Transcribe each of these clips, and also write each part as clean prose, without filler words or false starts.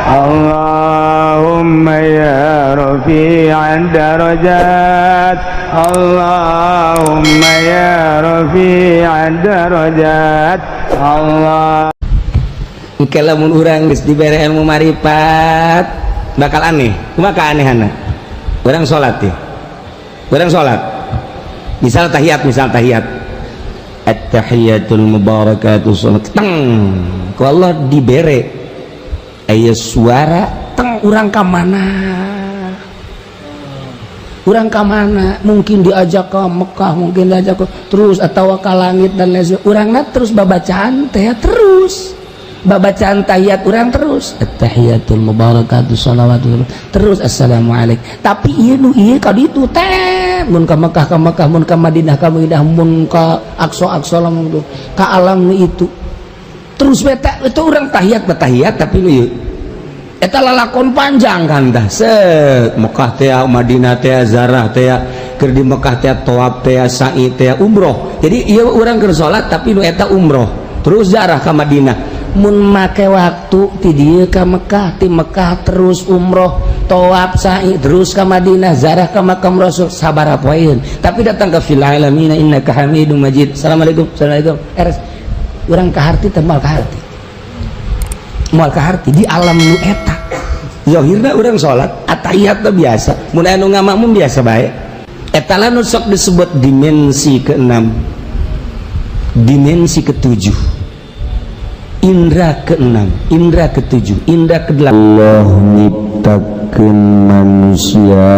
Allahumma ya rafi'ad darajat, Allahumma ya rafi'ad darajat. Allah kalau mun urang geus dibere ilmu marifat bakal aneh. Kumaha anehana? Urang salat teh. Urang salat. Misal tahiyat, at-tahiyatul mubarakatuh salat. Teng. Ku Allah dibere aya suara teng urang ka mana? Urang ka mana? Mungkin diajak ke Mekah, mungkin diajak ke terus atau ke langit dan lain sebagainya. Urangna terus babacaan teh terus. Babacaan tahiyat urang terus at-tahiyatul mubarakatuh shalawatullah terus assalamualaikum. Tapi ieu nu ieu ka ditu teh mun ka Mekah mun ka Madinah mun ka Aqsa lamun ka alam nu itu terus beta itu urang tahiyat tapi nu ieu eta lalakon panjang kan tah set Mekah teh Madinah teh zarah teh keur di Mekah teh tawaf teh sa'i teh umroh. Jadi ieu urang keur salat tapi nu eta umroh terus zarah ka Madinah. Mun make waktu ti dieu ka Mekah, ti Mekah terus umroh, tawaf sa'i terus ka Madinah, zarah ka makam Rasul sabaraha poeun. Tapi datang ke fil alamin innaka Hamidum Majid. Assalamualaikum. Eres urang kaharti teh moal kaharti. Moal kaharti di alam nu eta. Zahirna urang salat, atahiyat teh biasa. Mun anu ngamakmum biasa bae. Eta lah nu sok disebut dimensi ke-6. Dimensi ke-7. Indra ke-6, indra ke-7, indra ke-8. Allah nyiptakeun manusia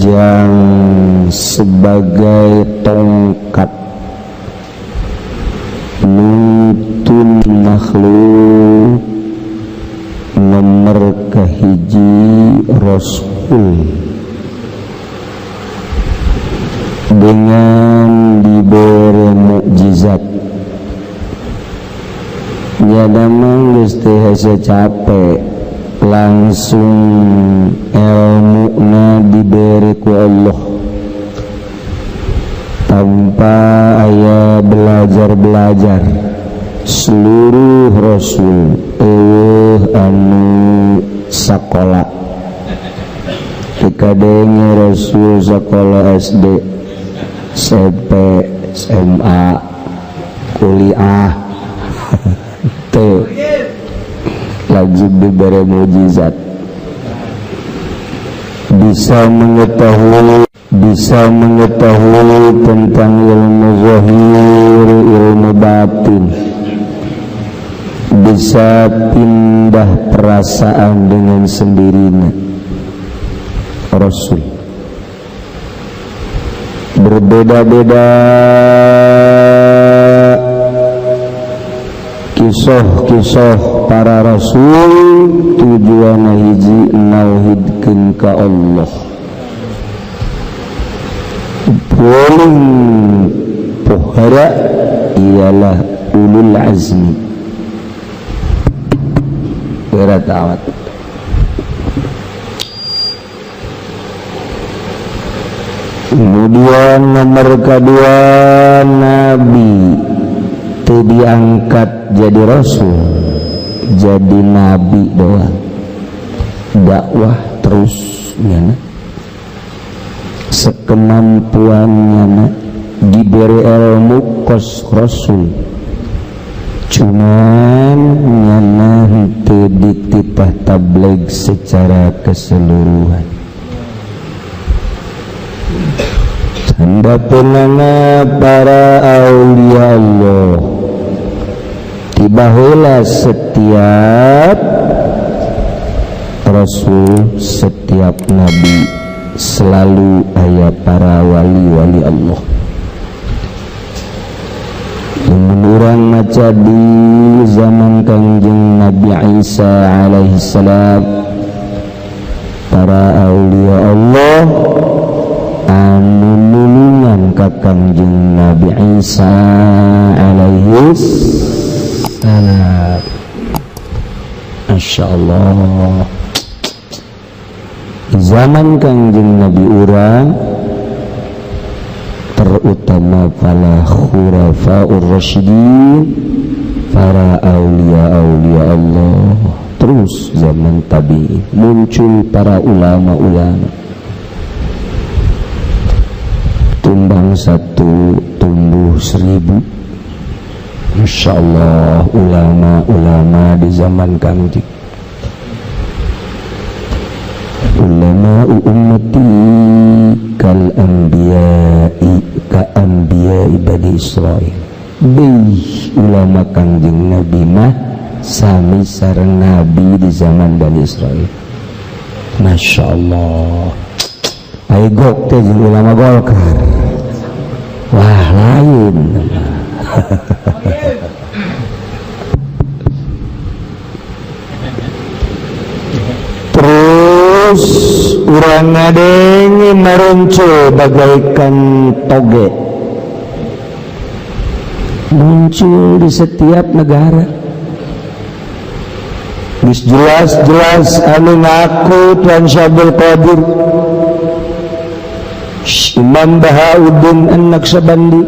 jang sebagai tongkat nuntun makhluk nomor kahiji Rasul dengan diberi mukjizat. Nyada mah geus teh hese capek langsung ilmuna diberi ku Allah tanpa aya belajar seluruh Rasul anu sakola tikadenge Rasul sakola SD SMP SMA kuliah tuh lagi diberi mukjizat bisa mengetahui tentang ilmu zahir, ilmu batin, bisa pindah perasaan dengan sendirinya. Rasul berbeda-beda kisah para rasul tujuanna hiji nauhidkeun ka Allah. Paling pohara ialah ulul azmi. Berat amat. Kemudian nomor kedua Nabi diangkat jadi Rasul, jadi Nabi doang, dakwah terus ya, sekemampuannya diberi ilmu kos Rasul, cuman nyana henteu dititah tabligh secara keseluruhan. Tanda penana para aulia Allah tibaheula setiap Rasul, setiap Nabi selalu aya para wali-wali Allah. Urang maca di zaman Kangjeng Nabi Isa alaihissalam, para aulia Allah anu nulungan ka Kangjeng Nabi Isa alaihissalam. Masya Allah, zaman Kangjeng Nabi urang terutama para khulafaur rasyidin, para aulia-aulia Allah Terus zaman tabi'in muncul para ulama-ulama, tumbang satu tumbuh seribu. Masya Allah, ulama-ulama di zaman kami, ulama ummati kal anbiya'i ka anbiya'i Bani Israil. Ulama kangjeng Nabi mah sami sareng Nabi di zaman Bani Israil. Masya Allah. Ayo gok teh ulama Golkar. Wah lain. Terus urang ngadengi meruncul bagaikan toge, muncul di setiap negara. Jelas-jelas anu ngaku Tuan Syabul Qadir, Imam Bahauddin An-Naqsabandi,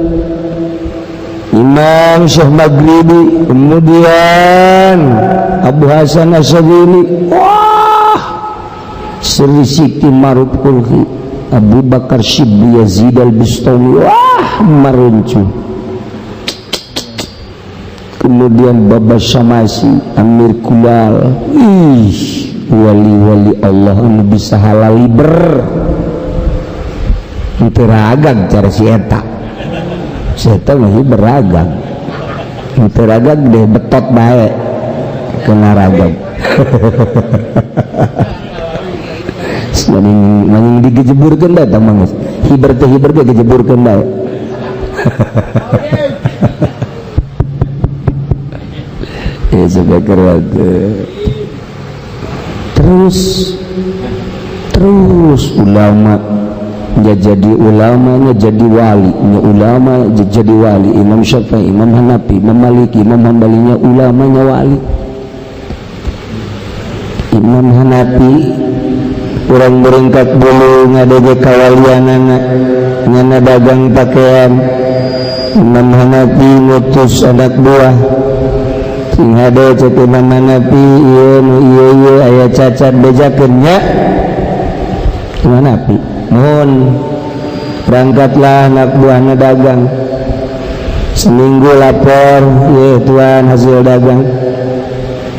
Imam Syekh Maghribi, kemudian Abu Hasan Asyadili, Sri Siti Maruf Kulhi, Abu Bakar Shibli Yazid Al-Bistami, wah meruncul. Kemudian Baba Syamasi, Amir Kulal, wali-wali Allah anu bisa halali ber itu ragam cara si eta masih beragam, itu ragam deh betot baik kena ragam. Maning digejeburkeun da tamang hiber teh digejeburkeun da. Ya sudah kerat. Terus ulama jadi ulamanya jadi wali, ulama jadi wali. Imam Syafi'i, Imam Hanafi, Imam Maliki, Imam Hambalinya ulamanya wali. Imam Hanafi kurang beringkat dulu ngadege kawalianana nyana dagang pakaian. Imam Hanafi ngutus anak buah sing hade cek Imam Hanafi ieu aya cacat bejakeun nya. Imam Hanafi mohon berangkatlah anak buahna dagang, seminggu lapor, ya tuan hasil dagang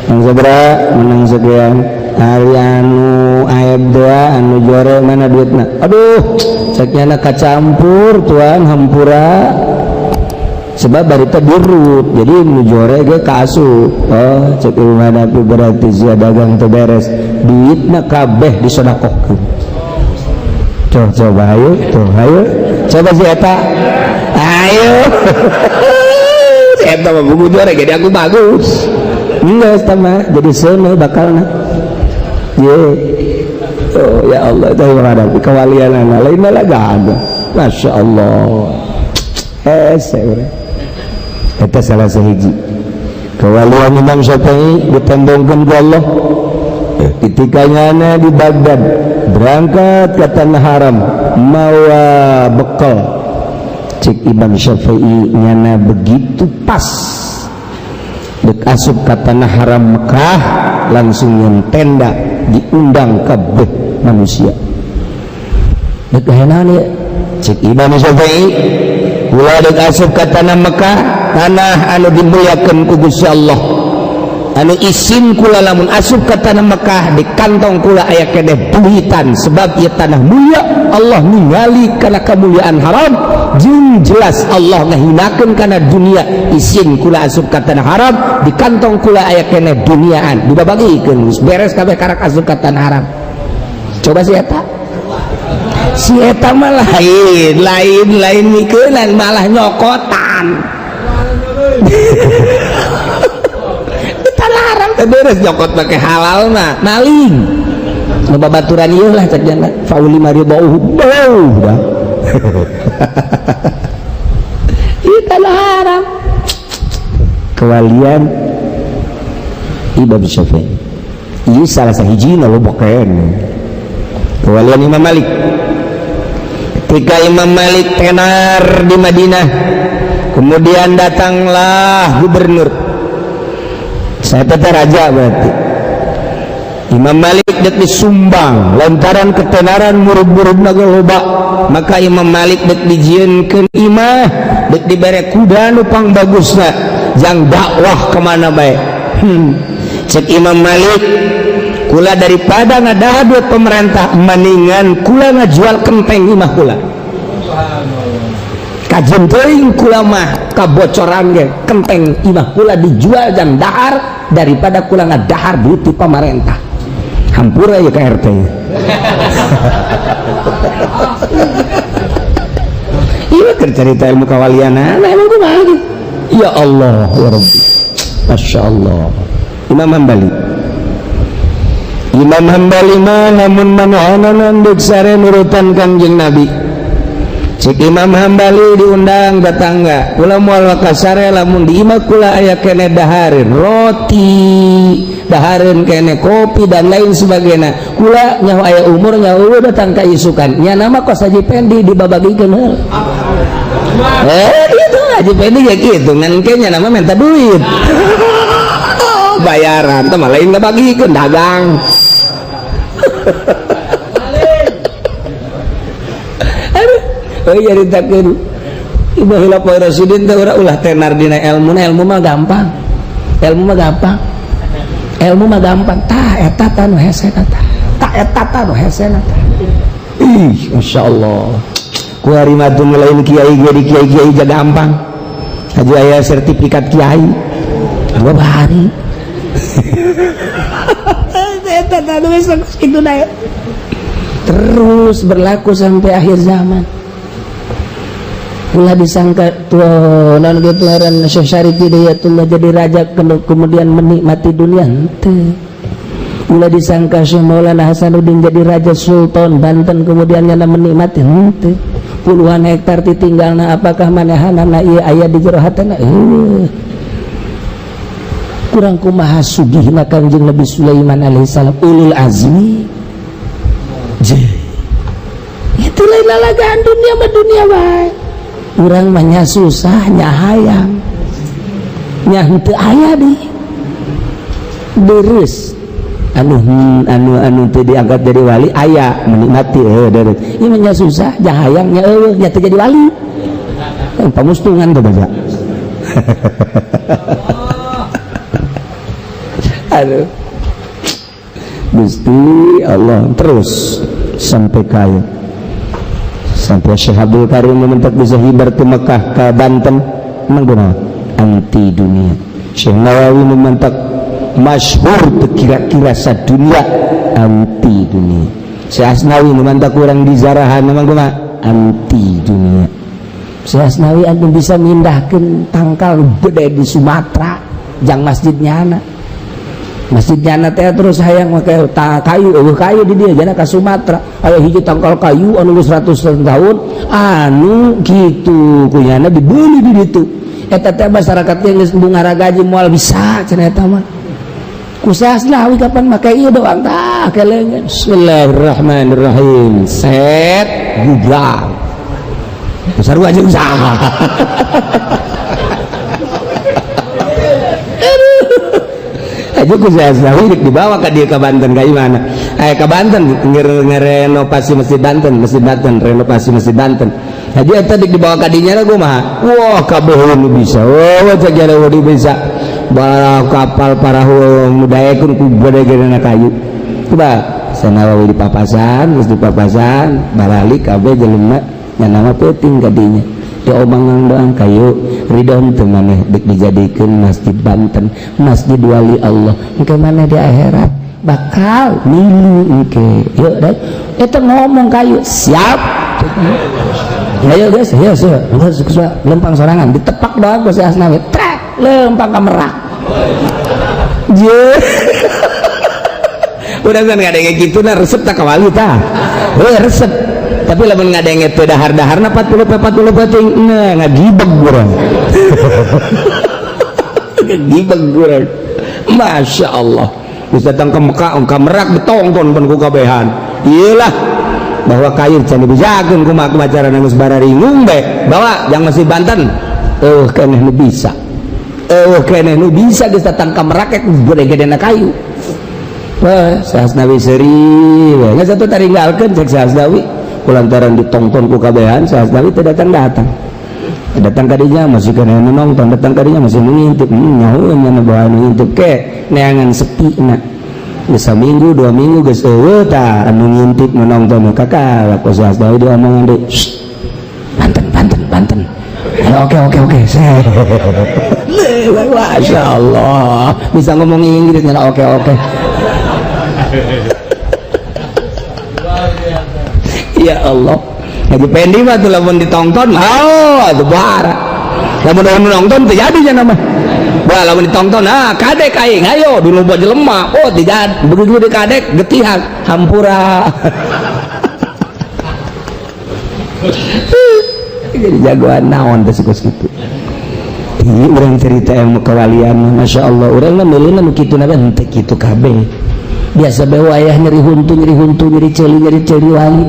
yang sabaraha menang sekian. Hari anu ayat doa anu jore mana duitna, aduh ceknya kacampur tuan hampura sebab barita dirut jadi anu jore ge kaasup. Oh cek mana pi berarti sia dagang teu beres, duitna kabeh disodakohkeun. Coba ayo coba si eta ayo si eta mah buku jore jadi aku bagus enggak sama jadi sene bakalna. Oh ya Allah, itu menghadapi kewalian anak lain malah gak ada. Masya Allah. Itu salah sahiji kewalian Imam Syafi'i ditendongkan ke Allah ketikanya di Baghdad, berangkat ke tanah haram mawa bekal. Cik Imam Syafi'i nyana begitu pas dek asup ke tanah haram Mekah, langsung yang tenda diundang kabeh manusia. Dek enak ya cik Imam Syafi'i ulah dek asup ke tanah Mekah, tanah anu dimuliakeun ku Gusti Allah, anu isin kula lamun asup ke tanah Mekah di kantong kula aya keneh buhitan sebab ieu tanah mulia. Allah ningali kana kemuliaan haram, jeung jelas Allah ngahinakeun kana dunia. Isin kula asup ka tanah haram, di kantong kula aya keneh duniaan, dibabagikeun geus beres kabeh karak asup ka tanah haram. Coba si eta mah lain mikeunan malah nyokotan. Tanah haram teh beres nyokot make halal mah maling. Nu babaturan ieu lah cek jana fauli maridauhu dah. Ieu tanah haram. Kewalian Imam Syafi'i. Ieu salah sahijina lobokeun. Kewalian Imam Malik. Ketika Imam Malik tenar di Madinah, kemudian datanglah gubernur. Saya teh raja berarti. Imam Malik dek disumbang lantaran ketenaran murid-murid naga loba, maka Imam Malik dek dijieunkeun imah, dek dibere kuda nu pangbagusna jang dakwah kemana bae. Cek Imam Malik, kula daripada ngadaha duit pemerintah mendingan kula ngajual kenteng imah kula. Kajen teuing kula mah kabocoran ge kenteng imah kula dijual jang dahar daripada kula ngadahar duit di pemerintah. Hampura ya ke RT. Iya keur cerita ilmu kawaliana, nah emang kumaha gitu. Ya Allah ya Rabbi. Masya Allah. Imam Hambali mah lamun manohonan dek sare nurutan Kanjeng Nabi. Cik Imam Hambali diundang tetangga, kula moal ka sare lamun di imah kula aya kene dahareun roti, dahareun kene kopi dan lain sebagainya. Kula nyaho aya umur nyaho datang ka isukan. Nya nama kos Haji Pendi dibabagikeun heul. Itu Haji Pendi ya kitu ngan kenya nama minta duit. Bayaran teh lain ngabagikeun dagang. Oh iya ditakeun Ibu Hilafah Rasyidin teh urang ulah tenar dina ilmu mah gampang. Ilmu mah gampang. Tah eta tanu hese eta. Tak eta tanu hese eta. Ih, masyaallah. Ku hari mah teu lain kiai ge di kiai jaga gampang. Haji aya sertifikat kiai. 2 hari. Eta tanu geus kitu na. Terus berlaku sampai akhir zaman. Ulah disangka non getlaran Syekh Syarif Hidayatullah jadi raja kemudian menikmati dunia henteu. Ulah disangka Syekh Maulana Hasanuddin jadi raja Sultan Banten kemudian nyana menikmati henteu. Puluhan hektar ditinggalna apakah manehanana ieu aya di jero hatana? Kurang kumaha sugihna Kanjeng Nabi Sulaiman alaihissalam ulul azmi. Itu lain lalagaan dunia mah dunia bae. Urang mah nya susah nya hayang nya henteu aya di beres anu teu diangkat jadi wali aya menikmati deureuh ieu mah nya susah nya hayang nya eueuh nya teu jadi wali pamustungan teh baca. Aduh Gusti Allah terus sampai kaya sampai Syekh Abdul Karim memintak bisa hibar ke Mekah ke Banten memang benar anti dunia. Syekh Nawawi memintak masyhur kira-kira sadunia anti dunia. Syekh Asnawi memintak orang di Zarahan memang benar anti dunia. Syekh Asnawi anu bisa mindahkeun tangkal gede di Sumatera jang masjidnya anak masjidnya teh terus hayang make kayu kayu di dia jana ka Sumatera aya hiji tangkal kayu anu geus 100 tahun anu kitu kunyana dibeli di ditu eta teh masyarakat teh geus bunga gaji moal bisa cenah eta mah kusasna awi kapan make ieu doang tah kelengan bismillahirrahmanirrahim set gublang sarua jeung sama. Aja ku Zawi dibawa ke dia ke Banten kayak gimana? Ke Banten ngerenovasi masjid Banten renovasi masjid Banten. Aja tadi dibawa ke dinya lah gue mah. Wah kabeh nu bisa. Wah cagara wadi bisa. Bawa kapal parahu mudaekun ku gede-gedena kayu. Coba Sanawawi di papasan, terus di papasan, baralik kabeh jelema nya nama penting ka dinya. Diomongan doang kayu ridho teu maneh dek dijadikeun masjid Banten masjid wali Allah engke maneh di akhirat bakal milu engke yuk deh eta ngomong kayu siap ayo guys ayo lempang sorangan ditepak doang ku si Asnawi trek lempang ka Merak je udah kan nggak ada yang gitu nah resep tak kawali tah resep tapi lamun ngadenge teu dahar-daharna 40 peting nah ngagibeg urang ngagibeg urang Masya Allah geus datang ke Mekah ka Merak betongton pun ku kabehan iyalah bahwa kayu can dibijakeun kumaha macarana geus bararingung be bawa jang masih Banten keneh nu bisa keneh nu bisa geus datang ka Merak gede-gedena kayu wah Sahasnawi seri nggak satu taringgalkan cek Sahasnawi kulantaran ditongton ku kabehan Sahasnawi tidak datang kadinya masih kena menonton datang kadinya masih mengintip nyahuan yang bawa mengintip ke neangan sepi nak bisa minggu 2 minggu guys tak anu ngintip menonton kakak laku Sahasnawi dia omongan deh Banten oke Masya Allah bisa ngomong Inggris oke ya Allah lagi pendi mah tuh lamun ditonton itu bara lamun nonton terjadinya nama wah lamun ditonton kadek aing ayo dulu buat jelema tidak begitu di kadek getihan hampura jadi jagoan naon terus gitu ini orang cerita yang kewalian Masya Allah orang mah meulina nu kitu na henteu kitu kabeh biasa bae wayah nyeri huntu nyeri celi wali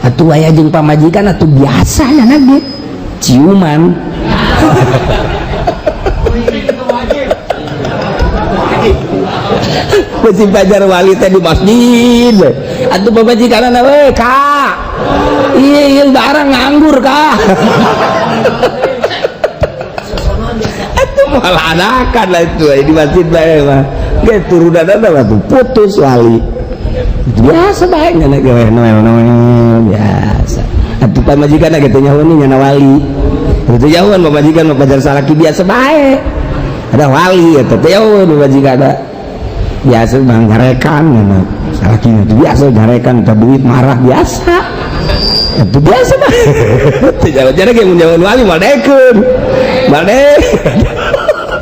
atuh wayah jeung pamajikan atuh biasa ya nage ciuman masih pajar wali teh di masjid atuh pamajikanna we Kak iya barang nganggur Kak atuh malah adakan lah itu di masjid bae mah ge turunan ada tuh putus wali biasa baiknya nek gawe biasa atuh pamajikan gitu nyahoan nya wali itu jauhan pamajikan mah pajar salaki biasa baik ada wali eta teh jauhan pamajikan ada biasa ngarekan salaki itu biasa ngarekan ta duit marah biasa itu biasa mah teh jalan-jalan ge mun jauhan wali maldekeun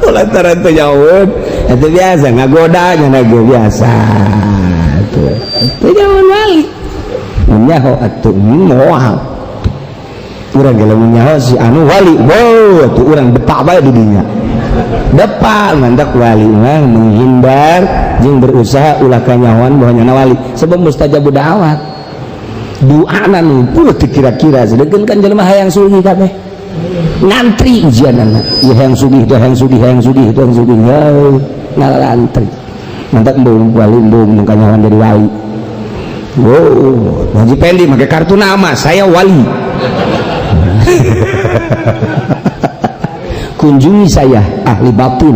lantaran teh jauhan itu biasa ngagoda nya biasa jangan wali menyaho atuh moal urang geus menyaho si anu wali wow atuh urang depak bae di dinya depak mandak wali mah menghindar jeung berusaha ulah kanyahoan bahwa wali sebab mustajabud da'wat doana nu puluh kira-kira sedengkeun kan jelema hayang sugih kabeh ngantri ujianana ieu hayang sugih itu hayang sugih ngalantri mantak embung wali embung kanyahoan jadi wali. Wow, Haji Pendi pakai kartu nama saya wali. Kunjungi saya ahli batin.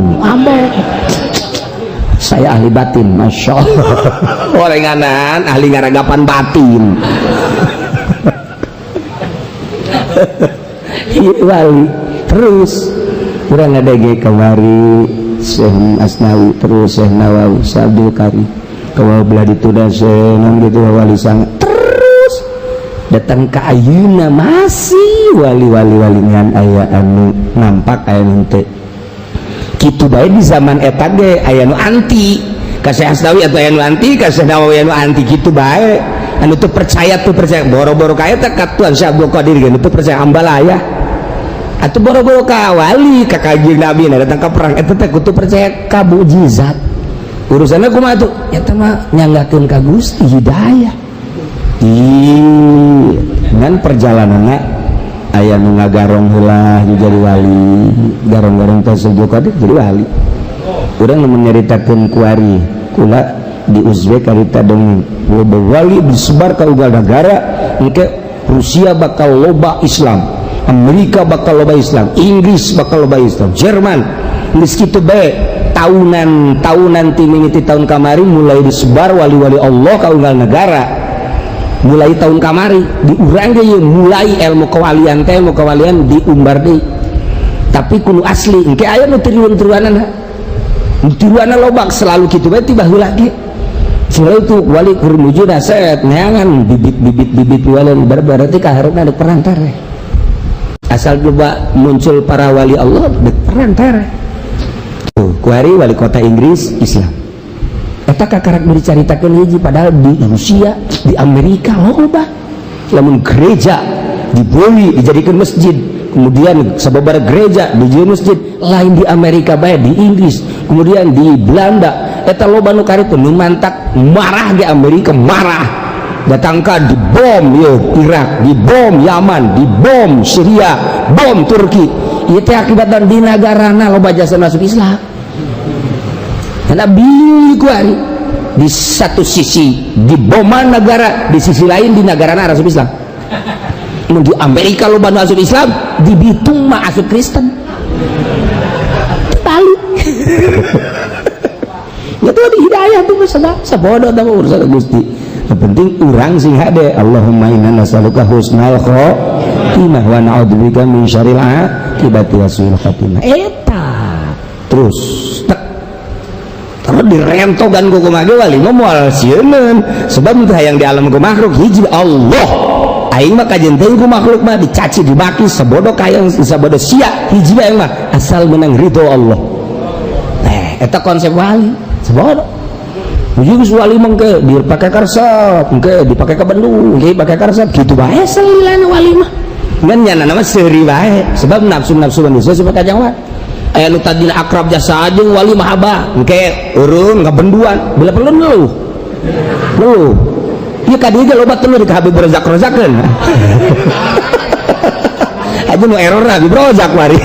Saya ahli batin, Masya Allah. Orenganan ahli ngaragapan batin. Wali terus kurang ada kemari Syekh Asnawi terus Syekh Nawawi Abdul Karim kalau belah ditunda senang gitu wali sangat terus datang ke ayeuna masih wali-wali ngan aya anu nampak aya nanti kitu bae di zaman eta ge aya nu anti ka Syekh Asnawi atau aya nu anti ka Syekh Nawawi anu anti kitu bae anu teu percaya boro-boro ka eta katuan Syekh Abdul Qadir ge teu percaya ambalaya atuh boro-boro ka wali ka kanjeng Nabi datang ka perang eta teh kudu percaya ka mukjizat urusanna kumaha tuh eta mah nyanggakeun ka Gusti hidayah ngan perjalananna aya nu ngagarong heula jadi wali garong-garong teh sejuka jadi wali urang mun nyaritakeun kuari kula di Uzbek karita dongeng wali disebar ka ugal negara engke Rusia bakal loba Islam Amerika bakal loba Islam, Inggris bakal loba Islam, Jerman geus kitu bae tahunan timimiti tahun kamari mulai disebar wali-wali Allah ka unggal negara mulai tahun kamari diurang ge mulai ilmu kewalian teh ilmu kewalian diumbar deui tapi kudu asli engke aya nu tiruanna loba selalu kitu bae tiba heula ge selalu itu wali keur nuju daset neangan bibit wali berarti kaharupna ada perantara asal coba muncul para wali Allah perantara tuh kuari wali kota Inggris Islam eta kakarak dicaritakeun hiji padahal di Rusia di Amerika loba lamun gereja dibeli dijadikan masjid kemudian sababaraha gereja dijadikan masjid lain di Amerika bae di Inggris kemudian di Belanda eta loba nu karipun nu mantak marah di Amerika marah datangkan di bom ya Irak, di bom Yaman, di bom Syria, bom Turki itu akibatnya di negara loba jasa masuk Islam karena bingung kuari di satu sisi diboma negara, di sisi lain di negara asup Islam. Di Amerika lo bantu asup Islam, di Bitung mah asup Kristen. Balik. Itu di hidayah tuh masalah. Sabodo sama urusan Gusti. Yang penting orang sing hade. Allahumma inna nas'aluka husnal khotimah wa na'udzubika min syarril aqibati wasu'il khatimah. Eta. Terus terus direntogan ku kumaha wali moal sieun sebab teh hayang di alam ku makhluk hiji Allah. Aing mah kajen teh ku makhluk mah dicaci dibaki sabodo kayang sabodo sia hiji bae mah asal menang ridho Allah. Eta konsep wali sabodo. Ujung wali mengke dipakai karsap, mengke dipakai ke Bandung, dipakai karsap gitu bae salilana wali mah. Ngan nyana nama seuri bae sebab nafsu-nafsu manusia supaya kajang wae. Aya nu tadina akrab jasa jeung wali mah abah, engke urun ngabenduan, bila perlu ngeluh. Ngeluh. Ieu ka dieu ge loba tuluy di Habib rozak-rozakeun. Aja nu error Habib rozak mari.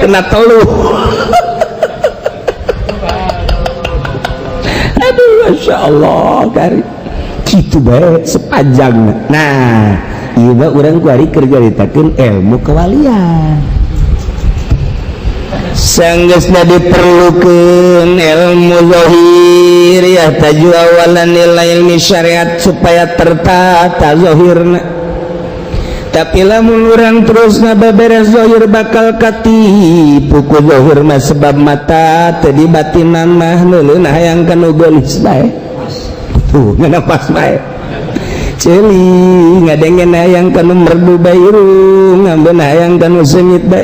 Kena teluh. Aduh, Masya Allah kari gitu baik sepanjang. Nah iya mah orang kuari kerja ditakin ilmu kewalian sanggeusna diperlukeun ilmu zahir ya taju awalan nilai ilmi syariat supaya tertata zahirna. Tapi lamun urang terus ngabeberes zahir bakal katipu ku zahir mah sebab mata teu di batinan mah neuleuh hayang kanu gelis bae. Tuh ngana pas bae. Ceuli ngadengen hayang kanu merdu bae irung, ngambeun hayang kanu senyit bae.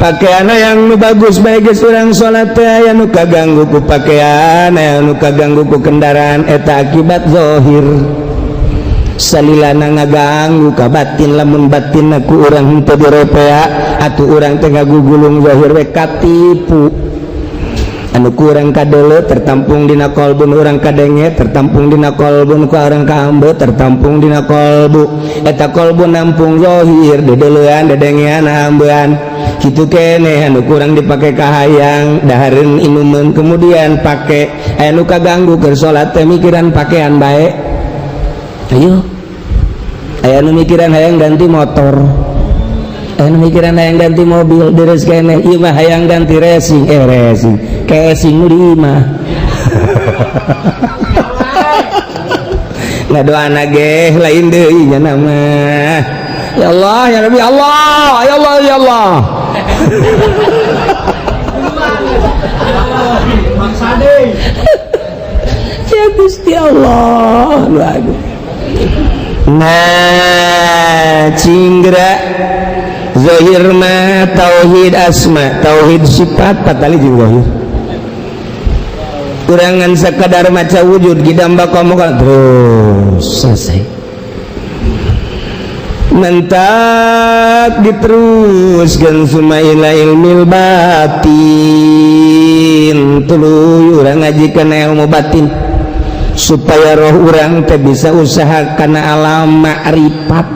Pakaian yang nu bagus bae geus urang salat teh aya nu kaganggu ku pakaian, aya nu kaganggu ku kendaraan eta akibat zahir. Salilana ngaganggu ka batin lamun batin aku urang henteu diropea atuh urang teh ngagugulung zahir we katipu anu ku urang kadeuleu tertampung dina qalbun urang kadenge tertampung dina qalbun ku urang kaambe tertampung dina qalbu eta qalbu nampung zahir dedeleuan dedengean ambean kitu keneh anu kurang dipake kahayang dahareun inumeun kemudian pake anu kaganggu keur salat teh mikiran pakaian bae. Ayo aya nu mikiran hayang ganti motor, aya nu mikiran hayang ganti mobil deres keneh ieu mah hayang ganti racing casing nu di imah. Ngadoana ge lain deui nya mah ya Allah ya Rabbi Allah ya Allah ya Allah. Maksade ya Gusti Allah aduh. Nah cinggra zahir mah tauhid asma tauhid sifat patali jeung zahir kurangan sekadar maca wujud gidamba kamu terus selesai mentak diteruskan sumaila ilmil batin tuluy urang ngajikan ilmu batin supaya roh urang teh bisa usaha kana alam ma'rifat.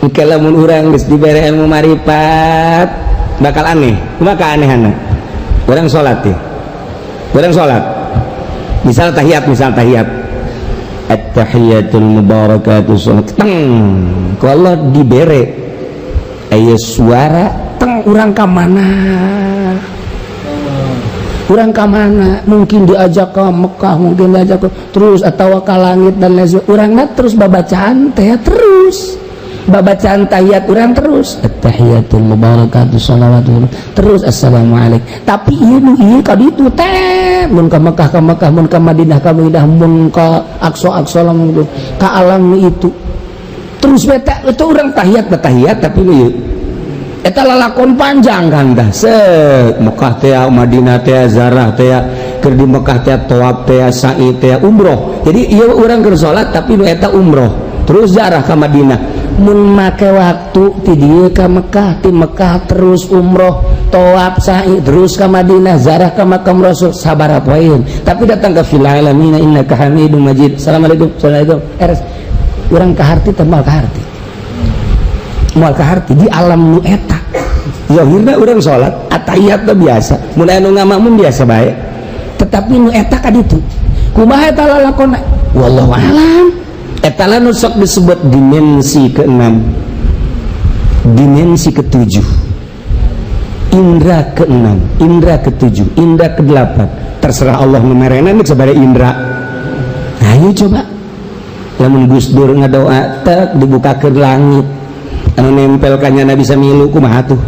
Engke lamun urang geus dibere ilmu ma'rifat bakal aneh. Kumaha kaanehanna? Urang salat teh. Urang salat. Misal tahiyat at-tahiyatul mubarakatuh salat. Ku Allah dibere aya suara teng urang ka mana? Urang ka mana mungkin diajak ke Mekah, mungkin diajak ke terus atau ke langit dan lain sebagainya. Urangna terus babacaan teh terus babacaan tahiyat urang terus at-tahiyatul mubarakatuh shalawatullah terus assalamualaikum. Tapi ieu ka ditu teh mun ka Mekah mun ka Madinah mun ka Aqsa lamun ka alam itu terus beta itu urang tahiyat tapi ieu eta lalakon panjang kan dah set Mekah teh Madinah teh zarah teh keur di Mekah teh tawaf teh sa'i teh umroh. Jadi ieu urang keur salat tapi nu eta umroh terus zarah ka Madinah mun make waktu ti dieu ka Mekah ti Mekah terus umroh tawaf sa'i terus ka Madinah zarah ka makam Rasul sabaraha poeun tapi datang ka fil alamin innaka hamidum majid. Assalamualaikum eres urang kaharti teh moal kaharti moal kaharti di alam nu eta zahirna urang salat atahiyat teh biasa mun anu ngamakmum biasa bae tetapi nu eta ka ditu kumaha eta lalakonna wallahu alam. Eta nu sok disebut dimensi ke-6, dimensi ke-7, indra ke-6, indra ke-7, indra ke-8. Terserah Allah numerena nek sabaraha indra. Ayo coba lamun Gus Dur ngadoa tek dibukakeun langit anu nempel ka nyana bisa milu kumaha tuh.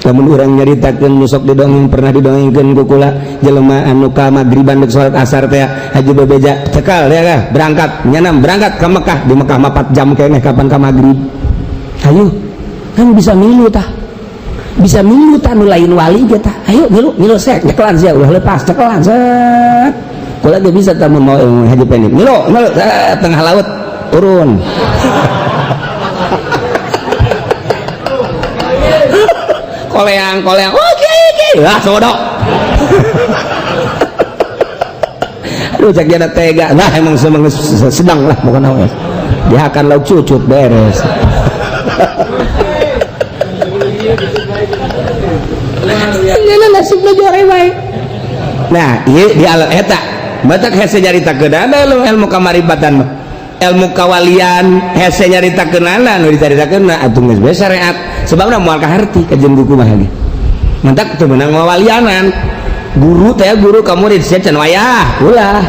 Lamun urang nyaritakeun nu sok didongeng pernah didongengkeun ku kula jelema anu ka magriban dek salat asar teh haji bebeja cekal ya kah berangkat nyanam berangkat ke Mekah di Mekah 4 jam keneh kapan ka magrib. Ayo kan bisa milu tah, bisa milu tah nu lain wali ge tah. Ayo milu sek cekelan sia ulah lepas cekelan set kula ge bisa tah mun mau haji pendek milu tengah laut turun. koleang oke lah sodok. Aduh cak jana tega nah emang sedang lah bukan awas dia akan lauk cucut beres. Ini nasibnya jore baik. Nah iya di alam eta batak hese nyaritakeun ada ilmu kamaribatan mah ilmu kawalian hese nyaritakeun anu dicaritakeun atuh geus bae syariat sebabna moal kaharti kajian buku mah ge mantak teu meunang wawalianan guru teh guru ka murid sia can wayah ulah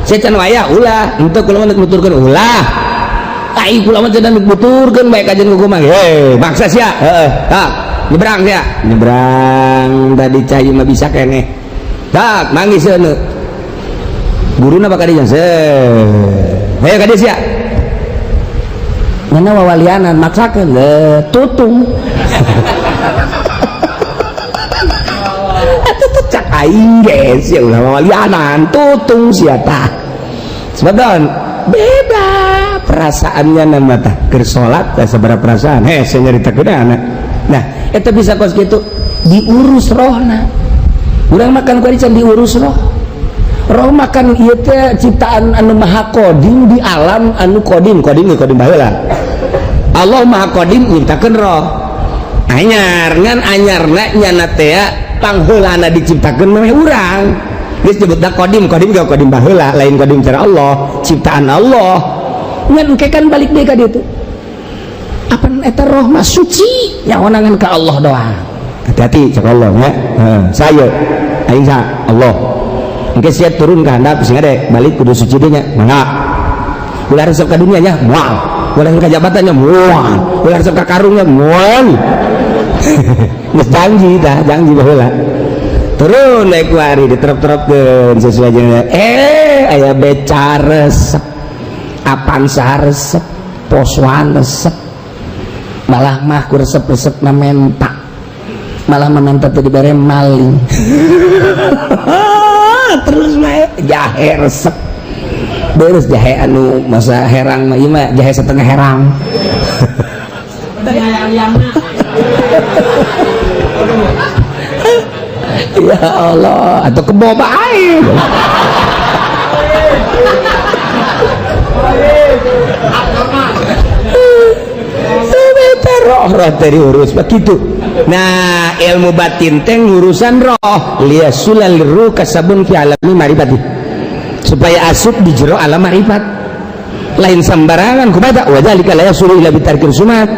sia can wayah ulah henteu kula mah nuturkeun ulah ai kula mah teh nuturkeun bae kajian buku mah he maksa sia heeh tak nyebrang sia nyebrang tadi cai mah bisa keneh tak manggis seuneu guruna bakal dijeung ayo ka dieu sia mana wawalianan maksakeun tutung. Atuh teh cak aing ge sia ulah wawalianan tutung sia tah. Sebabna beda perasaannya nama tah keur salat teh sabaraha perasaan hese nyaritakeun anak. Nah eta bisa kos kitu diurus rohna. Urang makan ku can diurus roh. Roh makan ieu teh ciptaan anu maha kodim di alam anu kodim baheula. Allah maha kodim nyiptakeun roh anyar ngan anyarna nyana teh pangheulana diciptakeun mah urang geus disebutna kodim ge kodim baheula lain kodim cara Allah ciptaan Allah ngan engke kan balik deui ka ditu apa eta roh mah suci nyawanangan ka Allah doang hati-hati cak Allah nya saya aing sa Allah engke sia turun ka handap sing ade balik kudu suci deui nya mangga ulah resep ka dunia nya moal ulah ka jabatannya moal ulah resep ka karungnya moal geus janji baheula turun naik kuari diterop-teropkeun sesuai jeung aya beca resep apansa resep poswan resep malah mah ku resep-resepna menta malah menta teh dibere maling terus mah jahe resep beres jahe anu masa herang mah ieu mah jahe setengah herang ya Allah atau kebo bae roh teh diurus begitu. Nah ilmu batin teh urusan roh liyasulal ruh kasabun fi alami marifati supaya asup di jero alam marifat lain sembarangan kumaha wadzalika la yasulu ila bitarkir sumat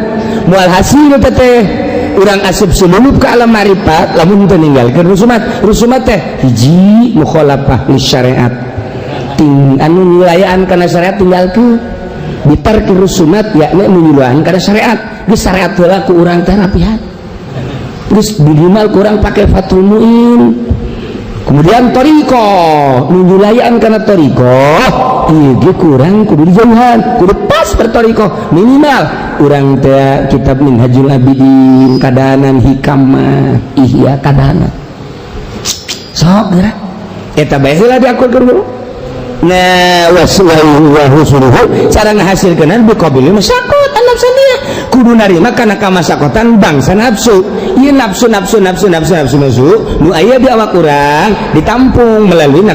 mual hasil teh urang asup sulup ka alam marifat lamun teu ninggalkeun rusumat teh hiji mukhalafah li syariat anu nilayaan kana syariat tinggalkeun bitarkir rusumat yakni menyuluhan kana syariat geus syariat heula ku urang teh rapihan geus minimal kurang pakai fatul muin. Kemudian toriko nunjulayaan karena toriko iya kurang kudu dijauhan kudu pas bertoriko minimal urang teh kitab Minhajul Abidin kadahanan hikmah ihya kadahanan sok geura eta bae heula diakurkeun dulu. Nah wasuruhu cara ngahasilkeun biqabili masyaqat an-nafsaniyah kudu narima kana kamasakotan bangsa nafsu ieu nafsu nu aya di awak urang ditampung melalui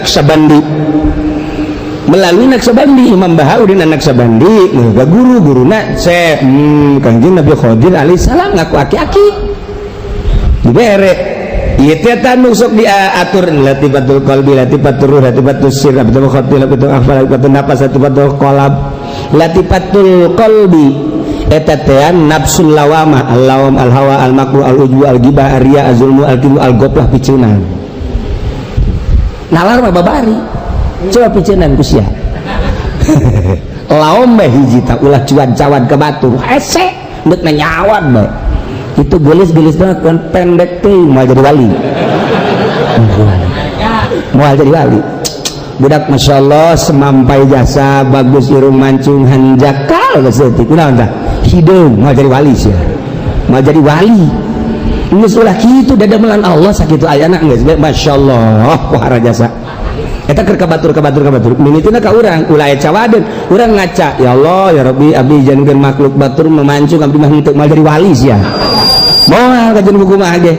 Naqsabandi Imam Bahauddin Naqsabandi muga guruna Kanjeng Nabi Khidir alaihi salam ngaku aki-aki dibere ieu teh tanu sok diatur latifatul qalbi latifatul ruh latifatul sir latifatul khatir latifatul akhfal latifatul nafas latifatul qalb latifatul qalbi eta teh nafsul lawama al-lawam al-hawa al-makruh al-ujbu al-ghibah ar-riya az-zulmu al-kibru al-ghaflah piceunan nalar mah babari coba piceunan ku sia laom mah hiji tah ulah cuan-cawan ke batu hese deuk nyawan bae itu gelis-gelis banget kan pendek teh mau jadi wali mau jadi wali budak masyaallah semampai jasa bagus irung mancung hanjakal geus kunaon tah hideung mau jadi wali sia mau jadi wali geus ulah kitu dadamelan Allah sakitu ayana geus masyaallah pohara jasa eta keur kabatur mimitiuna ka urang ulah aya cawadeun urang ngaca ya Allah ya Rabbi abdi jankeun makhluk batur memancung abdi mah henteu mau jadi wali sia moal kajeun buku mah ge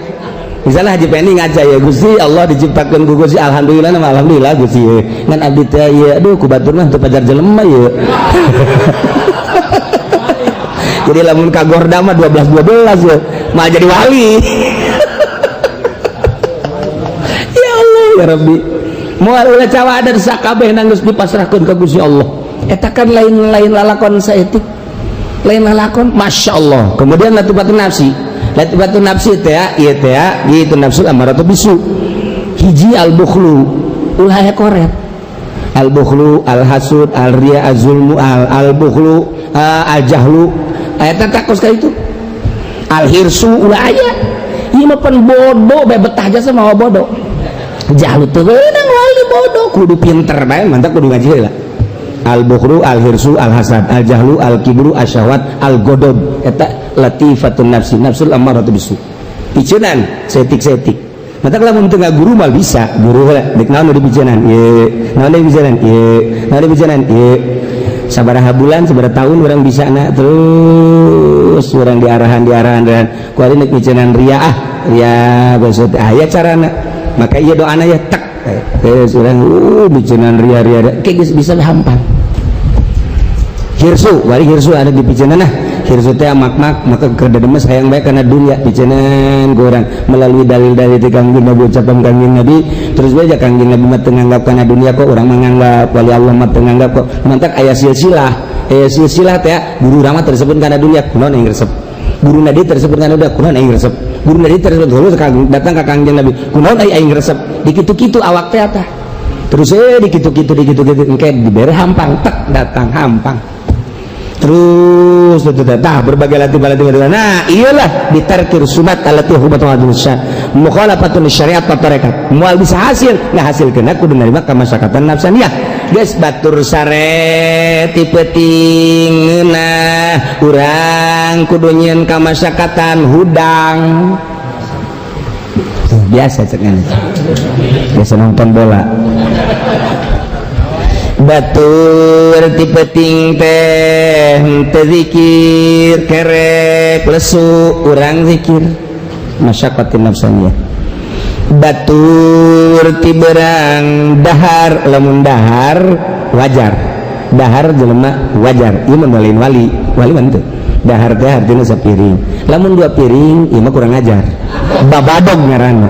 misalnya Haji Penny ngaca ya Gusti Allah diciptakeun ku Gusti alhamdulillah nama alhamdulillah Gusti ngan abdi teh ieu aduh ku batur mah teu pajar jelema ieu jadi lamun kagorda mah 12 ya mah jadi wali ya Allah ya Rabbi moal ulah cawadan sakabeh nanggeus dipasrahkeun ka Gusti Allah eta kan lain lalakon saeutik lain lalakon masyaallah kemudian latifatun nafsi teh ieu teh gitu nafsul amaratu bisu hiji al-bukhlu ulah aya koret al-bukhlu al-hasud al-riya az-zulmu al-bukhlu al-jahlu eta takos ka itu al-hirsu ulah aya ieu mah pan bodoh bae betah jasa mah bodoh jahlu teu beunang wali bodoh kudu pinter bae mantap kudu ngaji heula al-bukhru al-hirsu al-hasad al-jahlu al-kibru asyahwat al-ghadab eta latifatun nafsi nafsul ammaratu bisu piceunan setik mata lamun teu guru mal bisa guru heula dek naon nu dipiceunan ieu naon dipiceunan ieu sabaraha bulan sabaraha tahun urang bisana terus urang diarahan dan ku ari nek piceunan ria maksud aya carana maka ieu doana ya tak terus urang piceunan ria geus bisa hampang hirsu bari hirsu ada di piceunan hirsu teh makmak maka keur demes hayang bae kana dunya piceunan ku urang melalui dalil-dalil teh kangjeng Nabi ucapan kangjeng Nabi terus bae kangjeng Nabi mah teu nganggap kana dunya kok urang menganggap wali Allah mah teu nganggap kok mantak aya silsilah teh guru urang mah tersebut kana dunya kunaon aing resep guru nadi tersebut kana dunya kunaon aing resep guru nadi tersebut terus datang ka kangjeng Nabi kunaon aing resep dikitu-kitu awak teh tah terus dikitu-kitu engke dibere hampang tek datang hampang terus berbagai latih nah iyalah ditarkir sunat alati hukumatun adusya mukhalafatun syariat wa tarekat mual bisa hasil nggak hasil kena kudu nerima kamasyakatan nafsaniyah geus batur sare tipe tingna urang kudu nyieun kamasyakatan hudang biasa cek biasa nonton bola batur tipe ting teh zikir kerek lesu urang zikir masyaqatin nafsaniyah batur tiberang dahar lamun dahar wajar dahar jelema wajar ieu mah lain wali mah teu dahar teh artina sapiring lamun 2 piring ieu mah kurang ajar babadog ngaranna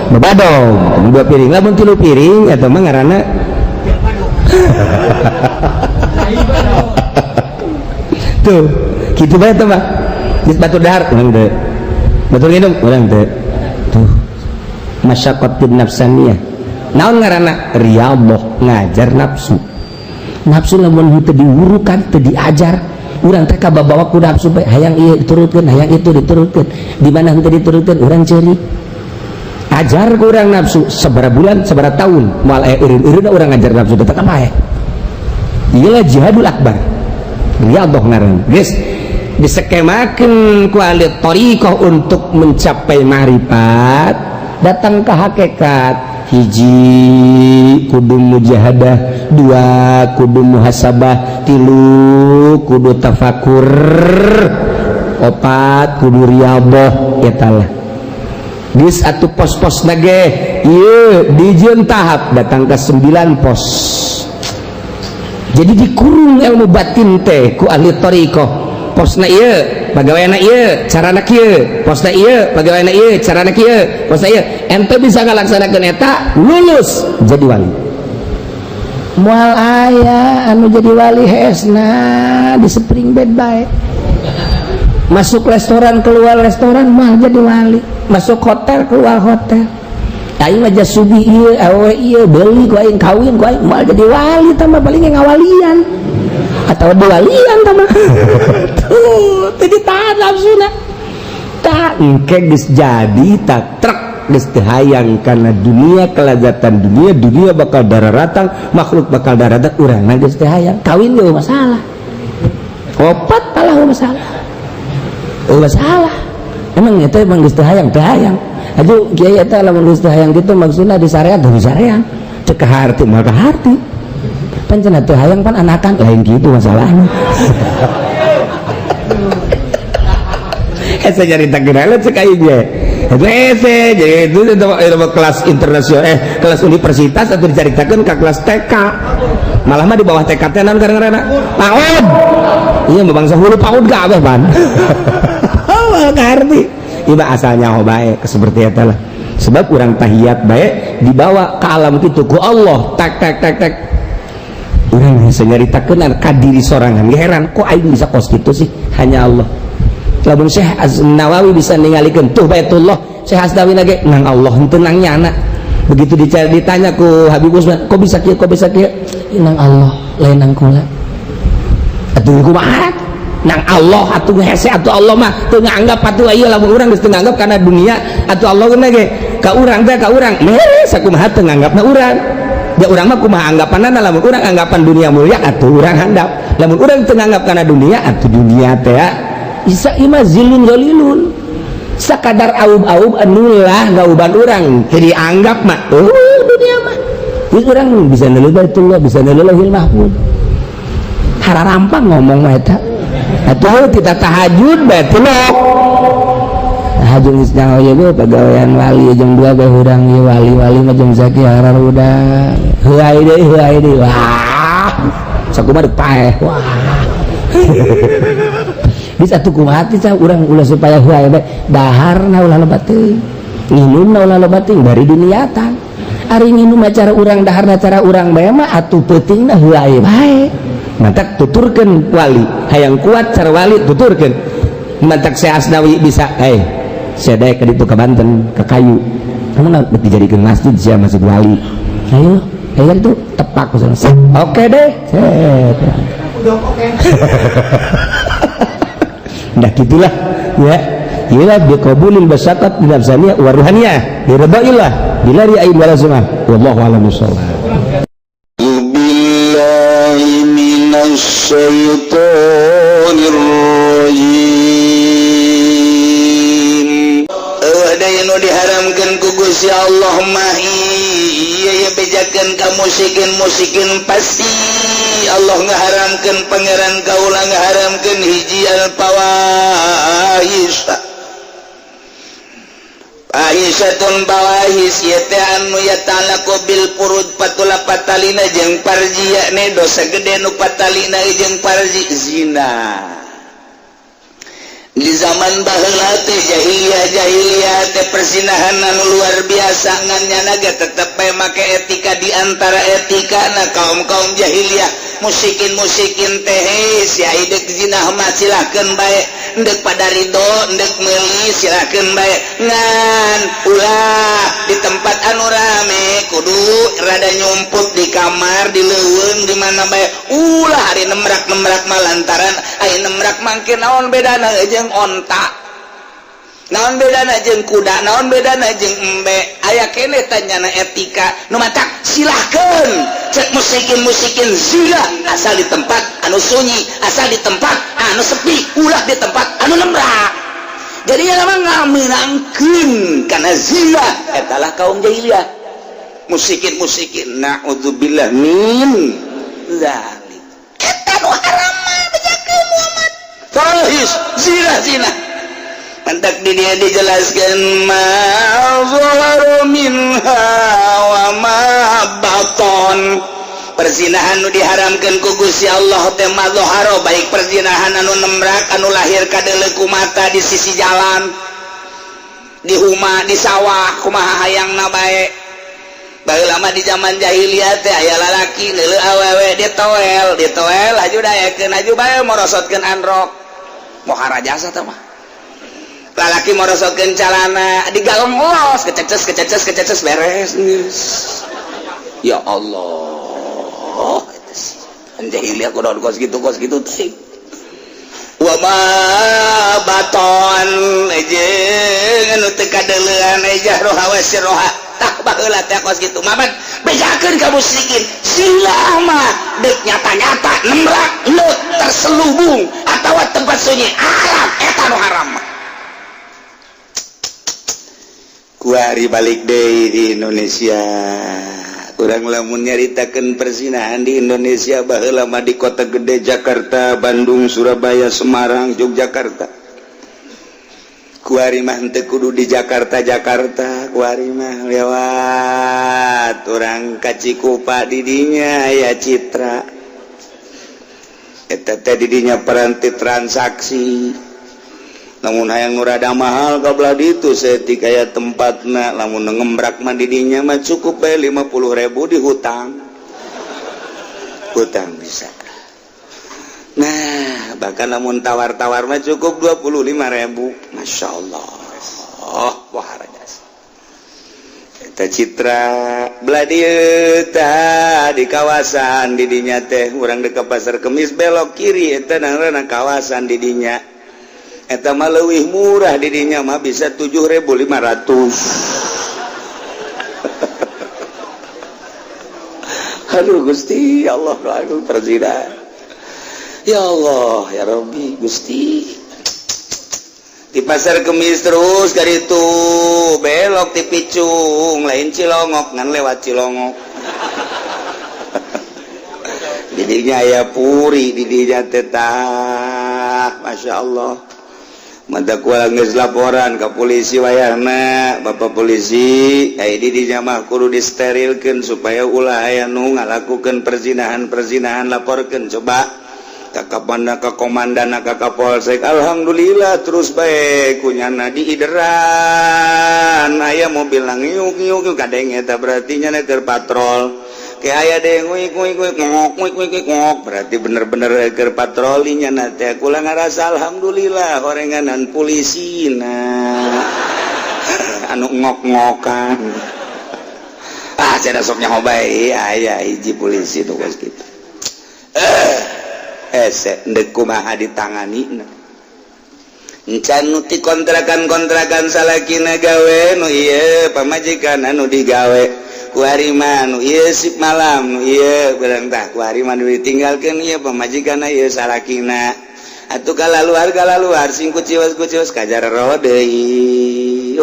babadog 2 piring lamun 3 piring eta mah ngaranna tuh gitu banget tuh mah batur dahar urang teu batur nginum urang teu tuh masyaqatin nafsaniyah naon ngaranna riyadhah ngajar nafsu lamun teu diurukan teu diajar urang teh kababawa ku nafsu bae hayang ieu diturutkeun hayang itu diturutkeun di mana henteu diturutkeun urang ceurik ajar ku urang nafsu sabaraha bulan sabaraha tahun moal aya eureun urang ngajar nafsu teh tetep bae iyalah jihadul akbar riyadhah ngaran geus diskemakeun ku ahli thariqah untuk mencapai ma'rifat datang ke hakikat hiji kudu mujahadah 2 kudu muhasabah 3 kudu tafakur 4 kudu riyadhah eta lah geus atuh pos-pos nage ieu dijieun tahap datang ke 9 pos jadi dikurung ilmu batin teh ku ahli thariqah posna ieu pagaweana ieu carana kieu posna ieu pagaweana ieu carana kieu posna ieu ente bisa ngalaksanakeun eta lulus jadi wali. Moal aya anu jadi wali hesna di spring bed bae, masuk restoran keluar restoran mah jadi wali, masuk hotel keluar hotel. Aing aja subi ieu awe ieu beuli ku aing kawin ku aing moal jadi wali tambah paling ngawalian atau diwalian tambah tuh tadi tahan nafsuna tak engke geus jadi tak trek geus teu hayang kana dunia kelazatan dunia bakal dararatang makhluk bakal dararat urangna geus teu hayang kawin ge masalah opat palah masalah emang eta emang geus teu hayang aju kiai eta lamun geus teu hayang kitu maksudna di sareat di sarean cek ka harti mah ka harti pancen atuh hayang pan anakan lain gitu masalahnya. Ese nyarita geuna cek aing ge. Itu ese jadi itu kelas internasional kelas universitas atau dicaritakeun ka kelas TK. Malah mah di bawah TK teh naon garang-garangna? PAUD. Iya mah bangsa hulu PAUD gak abeh ban. Oh, ngarti. Iba asalnya bae seperti eta lah. Sebab urang tahiyat bae dibawa ke alam kitu ku Allah tak orang bisa nyaritakeun ka diri sorangan heran kok aing bisa kos gitu sih hanya Allah. Lamun Syekh Az-Nawawi bisa ningalikeun tuh Baitullah Syekh Asdawi lagi nang Allah henteu nang nyana begitu ditanya ku Habib Usman kok bisa kieu nang Allah lain nang kula atuh kumaha nang Allah atuh hese atuh Allah mah teu nganggap atuh ieu lamun urang geus teu nganggap kana dunia atuh Allah geuna ge ka urang teh ka urang mere sakumaha teu nganggapna urang. Ya urang mah kumaha anggapanna lamun urang anggapan dunia mulia atuh urang handap lamun urang teu nganggap kana dunia atuh dunia teh isa imah zilun zalilun sakadar aub-aub anu lah gauban urang teu dianggap mah dunia mah geus urang bisa neuleuh Baitullah bisa neuleuh Lauhul Mahfuz hararampang ngomong mah eta atuh kita tahajud bae tulok tahajud geus nyaho ieu bae pagawean wali jeung 2 bae urang ieu wali mah jeung zaki harar udang heuai deui wah sakumaha deuk paeh wah bisa tuh kumaha teh urang ulah supaya heuai bae daharna ulah loba teuing nginumna ulah loba teuing bari diniatan ari nginum cara urang daharna cara urang bae mah atuh peutingna heuai bae mantak tuturkeun wali hayang kuat cara wali tuturkeun mantak Syekh Asnawi bisa saya daek ka ditu ka Banten ka kayu kamu nak dijadikeun masjid sia masjid wali ayo itu tepak oke deh udah oke nah gitulah ya ila biqabulil basyatat min nafsaniyah wa ruhaniyah diridailah bila ri'ain wala sumah wallahu a'lam bissawab. Billahi minasy syaithanir rajim. Ada yang diharamkan ku Gusti Allah mah ieu bejakeun ka musikin pasti Allah ngaharamkeun pangeran kaula ngaharamkeun hiji al-fawahis Aisyatun bawahis yete anu yatalaku bil purud patula patalina jeung parji yakne dosa gede nu patalina jeung parji zina di zaman baheula teh jahiliyah teh persinahan anu luar biasa ngan naga tetep bae make etika di antara etika na kaum jahiliyah musikin teh sia idek zina mah silakeun bae endek pada ridho endek meuli silakeun bae ngan ulah di tempat anu rame kudu rada nyumput di kamar di leuweung di mana bae ulah hari nemrak mah lantaran aya nemrak mangke naon bedana jeung onta naon bedana jeung kuda naon bedana jeung embe aya keneh tanyana etika nu matak silahkeun cek musikin zina asal di tempat anu sunyi asal di tempat anu sepi ulah di tempat anu nembrak jadi lama ngaminangkeun kana zina etalah kaum jahiliyah musikin naudzubillah min zalik eta nu haram mah bejakeun Muhammad fahis zina mantak di dia dijelaskan ma zaharu minha wa ma baton Perzinahan nu diharamkeun ku Gusti Allah teh madzharo baik perzinahan anu nembrak anu lahir kadeuleuk ku mata di sisi jalan di huma di sawah kumaha hayangna bae. Baheula mah di zaman jahiliyah teh aya lalaki neuleuh awewe ditoel haju dayakeun haju bae morosotkeun androk mohara jasa teh mah. Lalaki morosotkeun calana digalong los kececes beres. Ya Allah. Jahiliyah kudu kos gitu teh. Wa ma baton jeung anu teu kadeulean jahroha wa sirroha tah baheula teh kos kitu maman bejakeun ka musyrikin silah mah deuk nyata-nyata nembrak leuk terselubung atawa tempat sunyi alam eta nu haram. Kuari balik deui di Indonesia. Urang lamun nyaritakeun perzinahan di Indonesia baheula mah di kota gede Jakarta, Bandung, Surabaya, Semarang, Yogyakarta. Kuari mah henteu kudu di Jakarta, kuari mah lewat urang ka Cikupa di dinya aya Citra. Eta teh di dinya peranti transaksi. Lamun hayang nu rada mahal kabelah ditu setik aya tempatna lamun ngembrak mah di dinya mah cukup bae 50.000 di hutang bisa. Nah bahkan lamun tawar-tawar mah cukup 25.000. Masya Allah. Wah rajas eta Citra belah dieu tah di kawasan di dinya teh urang dekat pasar Kemis belok kiri eta ngaranna kawasan di dinya. Eta mah leuwih murah di dinya mah bisa 7.500. Aduh Gusti Allah aduh perzinahan. Ya Allah ya Rabbi Gusti. Di pasar Kemis terus kali itu belok ti Picung lain Cilongok ngan lewat Cilongok. Di dinya aya puri di dinya teh tah Masya Allah. Mata kualang geus laporan ke polisi wayahna Bapak polisi aya di dinya mah kudu disterilkeun supaya ulah aya nu ngalakukeun perzinahan laporkeun coba ka komandan ka Kapolsek. Alhamdulillah terus bae kunyana diideran aya mobil ngiuk-ngiuk kadeng eta berarti nya keur patrol. Kayak aya deh ngok berarti bener-bener keur patrolinya nanti aku lah ngerasa alhamdulillah horenganan polisi anu ngok-ngokan cara soknya hobai aya hiji polisi tuh guys gitu ndek kumaha ditangani encan nuti kontrakan salakina gawe nu ieu pamajikan anu digawe kuari mah nu ieu sip malam nu ieu barang tah kuari mah ditinggalkeun ieu pamajikan ieu salakina atuh kalaluar sing kuciwas kajar roh deui.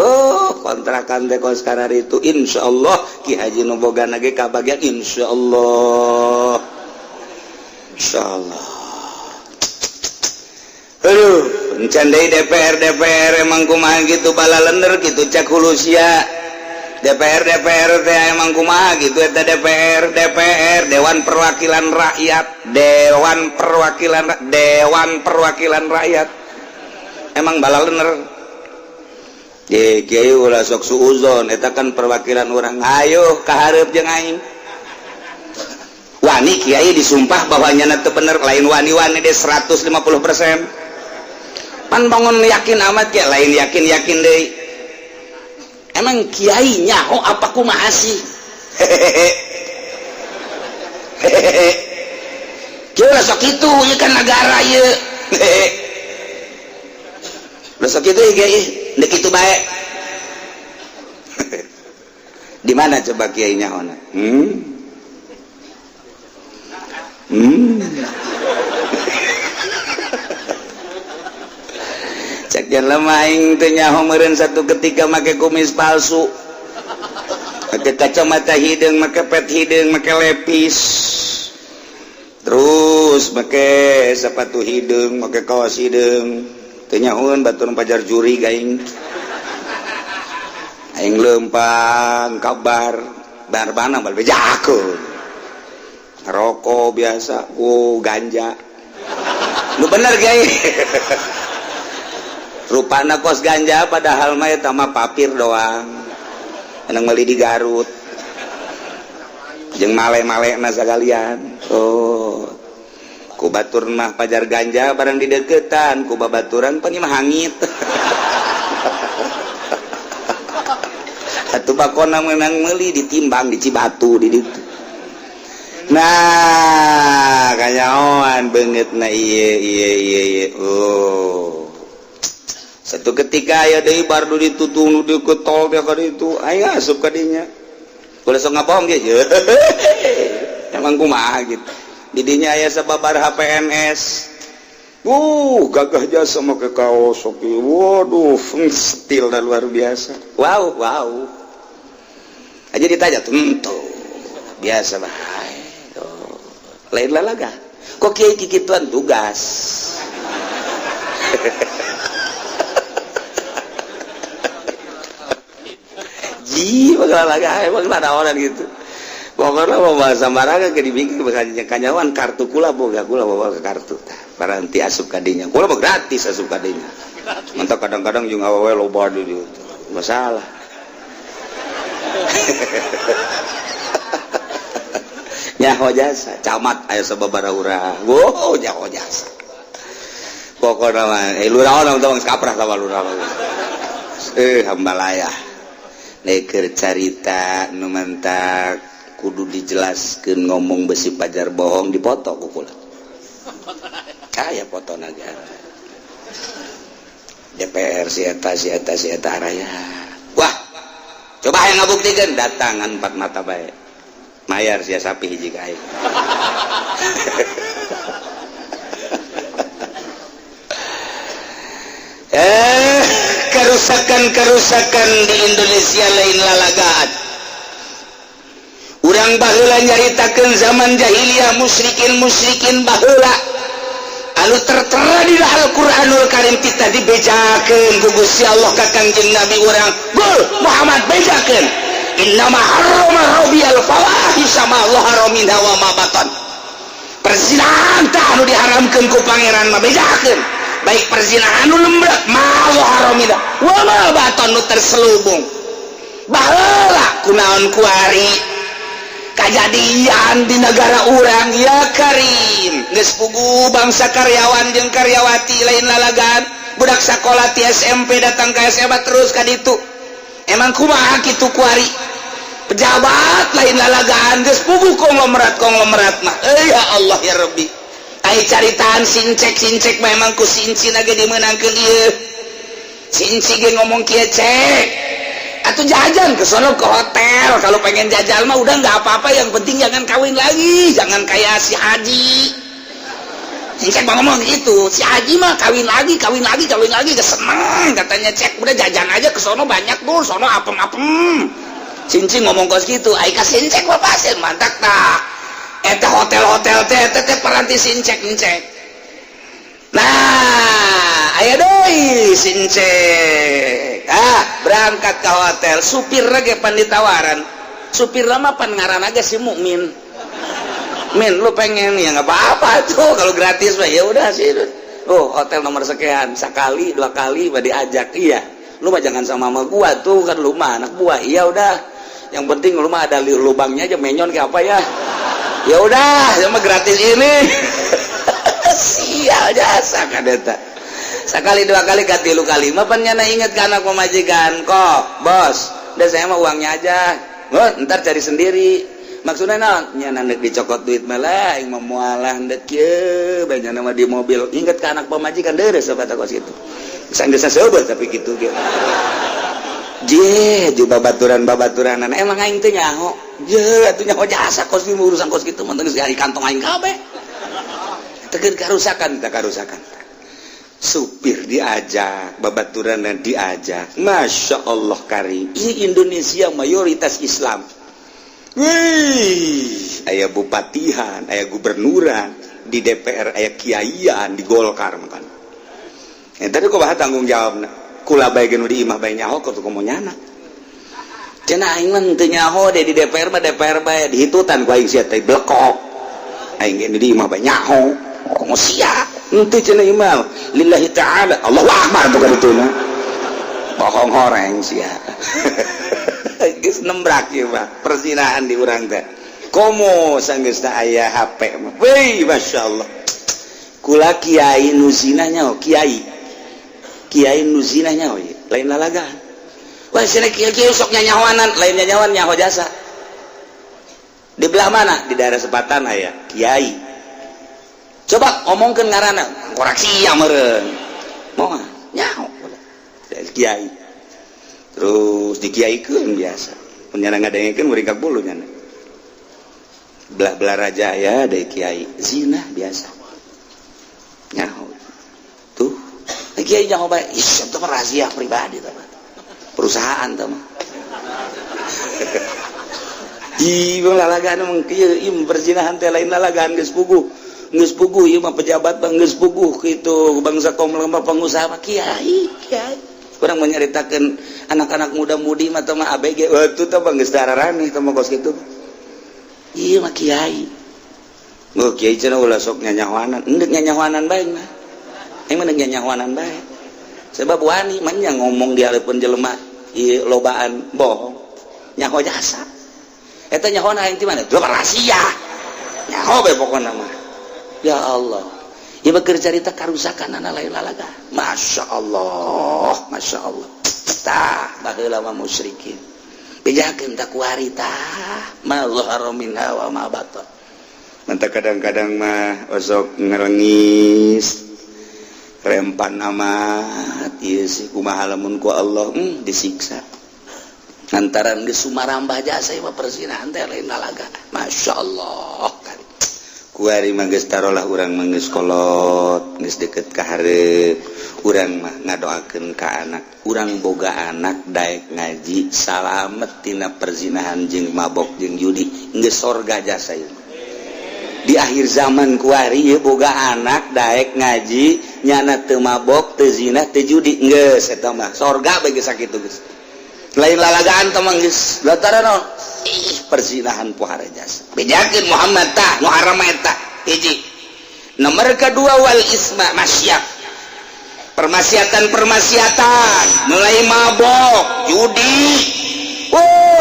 Kontrakan teh kos karar itu insyaallah Ki Haji nu bogana ge kabagian insyaallah. Aduh encan deui DPR emang kumaha gitu bala lender kitu cak hulu sia. DPR teh emang kumaha gitu eta DPR Dewan Perwakilan Rakyat emang bala lener ye kieu ulah sok suuzon eta kan perwakilan urang ayo ka hareup jeung aing wani kiai disumpah bahwa nyana teu bener lain wani-wani deh 150% pan bangun yakin amat ya lain yakin deui. Emang kiai nyaho apa kumaha sih? Kieu sok kitu ieu kan negara ieu. Sok kitu kiai, deuk kitu bae. Di mana coba kiai nyahona? Jangan maing teu nyaho meureun satu ketika make kumis palsu, make kacamata hideung, make pet hideung, make lepis, terus make sepatu hideung, make kaos hideung, teu nyahoeun batur pajar juri aing lempang kabar barbana bal bejakeun rokok biasa, ganja. Lu bener Kiai. Rupana kos ganja padahal mah eta mah papir doang. Enang meuli di Garut. Jeung male-malena sakalian. Ku batur mah pajar ganja barang di deketan, ku babaturan pan mah hangit. Atuh bakona meunang meuli ditimbang di Cibatu di ditu. Nah, kanyaoan beungeutna ieu. Satu ketika aya deui bardu ditutung nu deukeut tol teh ka ditu, aya asup ka dinya. Kudu sok ngabohong ge. Emang kumaha gitu. Didinya aya sababar HPNS. Gagah jasa make kaos oke. Waduh, stil dah luar biasa. Wow. Aja ditanya tuh. Biasa bae. Lain lalaga. Kok kieu kikituan tugas. Lalaga emang ada orang gitu. Pokoknya mau bahasa maranga ke dibikin kanyawan kartu kula boga kula bawa ke kartu. Paranti asup kadinya. Kula mah gratis asup kadinya. Mantap kadang-kadang jeung awewe loba di dieu. Masalah. Nyaho jasa, camat aya sababaraha urang. Nyaho jasa. Pokokna mah lurah orang tong kaprah sama lurah. Hambalayah. Neker carita nu mantak kudu dijelaskeun ngomong besi pajar bohong dipoto ku kula. Aya foto nagara. DPR si eta araya. Wah. Coba aya ngabuktikeun datangan 4 mata bae. Mayar sia sapi hiji ka aing. Kerusakan di Indonesia lain lalagaan. Urang baheula nyaritakeun zaman jahiliyah musyrikin baheula anu tertera di Al-Qur'anul Karim kita dibejakeun ku Gusti Allah ka Kangjeng Nabi urang. Gul Muhammad bejakeun. Innama harrama rabbiyal fawahisha ma dhahara minha wa ma batan. Perzinahan tah anu diharamkeun ku pangeran mah bejakeun. Baik perzinahan nu lembrak malu haramida wa ma baton nu terselubung baheula kunaon kuari kajadian di negara urang ya Karim geus pugu bangsa karyawan jeung karyawati lain lalagan budak sakola ti SMP datang ka SMA terus ka ditu emang kumaha kitu kuari pejabat lain lalagan geus pugu konglomerat mah ya Allah ya Rabbi. Ai caritaan sincek memang ku sinci na ge dimeunangkeun ieu. Sinci ge ngomong kieu cek. Atuh jajan ke sono ke hotel kalau pengen jajal mah udah enggak apa-apa yang penting jangan kawin lagi, jangan kayak si Haji. Sincek mah ngomong gitu, si Haji mah kawin lagi ge seneng katanya cek udah jajan aja ke sono banyak tuh, sono apem-apem. Sinci ngomong kos gitu, ai ka sincek mah pasien mantak tak. Eta hotel-hotel teh paranti sincek. Nah, aya deui sincek. Berangkat ke hotel, supir ge pan ditawaran. Supir mah pan ngaranna ge si Mukmin. Min, lu pengen ya enggak apa-apa tuh kalau gratis mah ya udah sih. Hotel nomor sekian, sekali, 2 kali mah diajak. Iya. Lu mah jangan sama mama gua tuh kan lu mah anak buah. Iya udah. Yang penting lu mah ada lubangnya aja menyon ke apa ya. Ya udah, cuma gratis ini. Sial jasa kadeta. Sekali 2 kali katilu kali mah pan nyana inget ka anak pemajikan. Kok, bos, udah saya mah uangnya aja. Ntar cari sendiri. Maksudnya naon? Nyana nek dicokot duit mah lah aing mah moalah ndek kieu, bae nyana mah di mobil. Inget ka anak pemajikan deureuh sobat kos kitu. Sanggeus saeubeut tapi kitu ge. Ju babaturan-babaturan emang aing teh nyaho. Atuh nyaho jasa kos di urusan kos kitu mah geus ari kantong aing kabeh. Teu karusakan. Supir diajak, babaturan diajak. Masya Allah Karim. Ini Indonesia mayoritas Islam. Wih, aya bupatihan, aya gubernuran, di DPR aya kiaian, di Golkar makan. Tadi kok bahas tanggung jawabna. Kula bae geus di imah bae nyaho kok komo nyana. Cenah aing mah teu nyaho di DPR mah DPR bae dihitutan ku aing sia teh blekok. aing ge di imah bae nyaho komo sia henteu cenah imam lillahi ta'ala Allahu akbar tuh kadituna bohong horeng sia geus nembrak ieu mah perzinahan di urang teh komo sanggeus teh aya HP mah weuy masyaallah kula kiai nu zina nyaho kiai nu zina nyaho lain lalagaan wah cenah kiai sok nyanyawanan lain nyanyawan nyaho jasa di belah mana di daerah Sepatan aya kiai coba omongkeun ngaranna koreksi ya meureun moal nyaho dari kiai terus dikiaikeun biasa mun nyana ngadengekeun murid ka bulu nyana belah-belah raja ya dari kiai zina biasa nyaho tuh kiai nyaho bae ish itu rahasia pribadi teh perusahaan teh mah Ieu lalagaan mah kieu ieu perzinahan teh lain lalagaan geus puguh ieu mah pejabat bang geus puguh kitu bangsa kaum lemah pengusaha mah kiai urang menyaritakeun anak-anak muda-mudi mah teh mah ABG waktu teh bang geus dararani teh mah kos kitu ieu mah kiai kiai cenah ulah sok nyanyawanan endek nyanyawanan bae mah emang nyanyawanan bae sebab wani mah nya ngomong di haleupun jelema ieu lobaan bohong nyaho jasa eta nyahona aing ti mana? Dua rahasia. Nyaho bae pokona mah. Ya Allah. Ieu mah keur carita karusakanana lain lalaga. Masyaallah, masyaallah. Tah baheula mah musyrikin. Bejakeun tah kuari tah ma zahara minha wa ma batan. Manta kadang-kadang mah osok ngerengis. Rempan amat ieu si kumaha lamun ku Allah disiksa. Lantaran geus sumarambah jasa ieu perzinahan teh lain lalaga. Masyaallah kan. Kuari mah geus tarolah urang mah geus kolot, geus deukeut ka hareup. Urang mah ngadoakeun ka anak. Urang boga anak daek ngaji salamet tina perzinahan jeung mabok jeung judi. Geus sorga jasa ieu. Di akhir zaman kuari ieu boga anak daek ngaji nyana teu mabok, teu zina, teu judi. Geus eta mah sorga bae geus sakitu geus. Lain lalagaan teman geus lantaran naon perzinahan pohara jasa bejakeun Muhammad tah nu haram eta hiji nomor kedua wal isma masyaf permaksiatan mulai mabok judi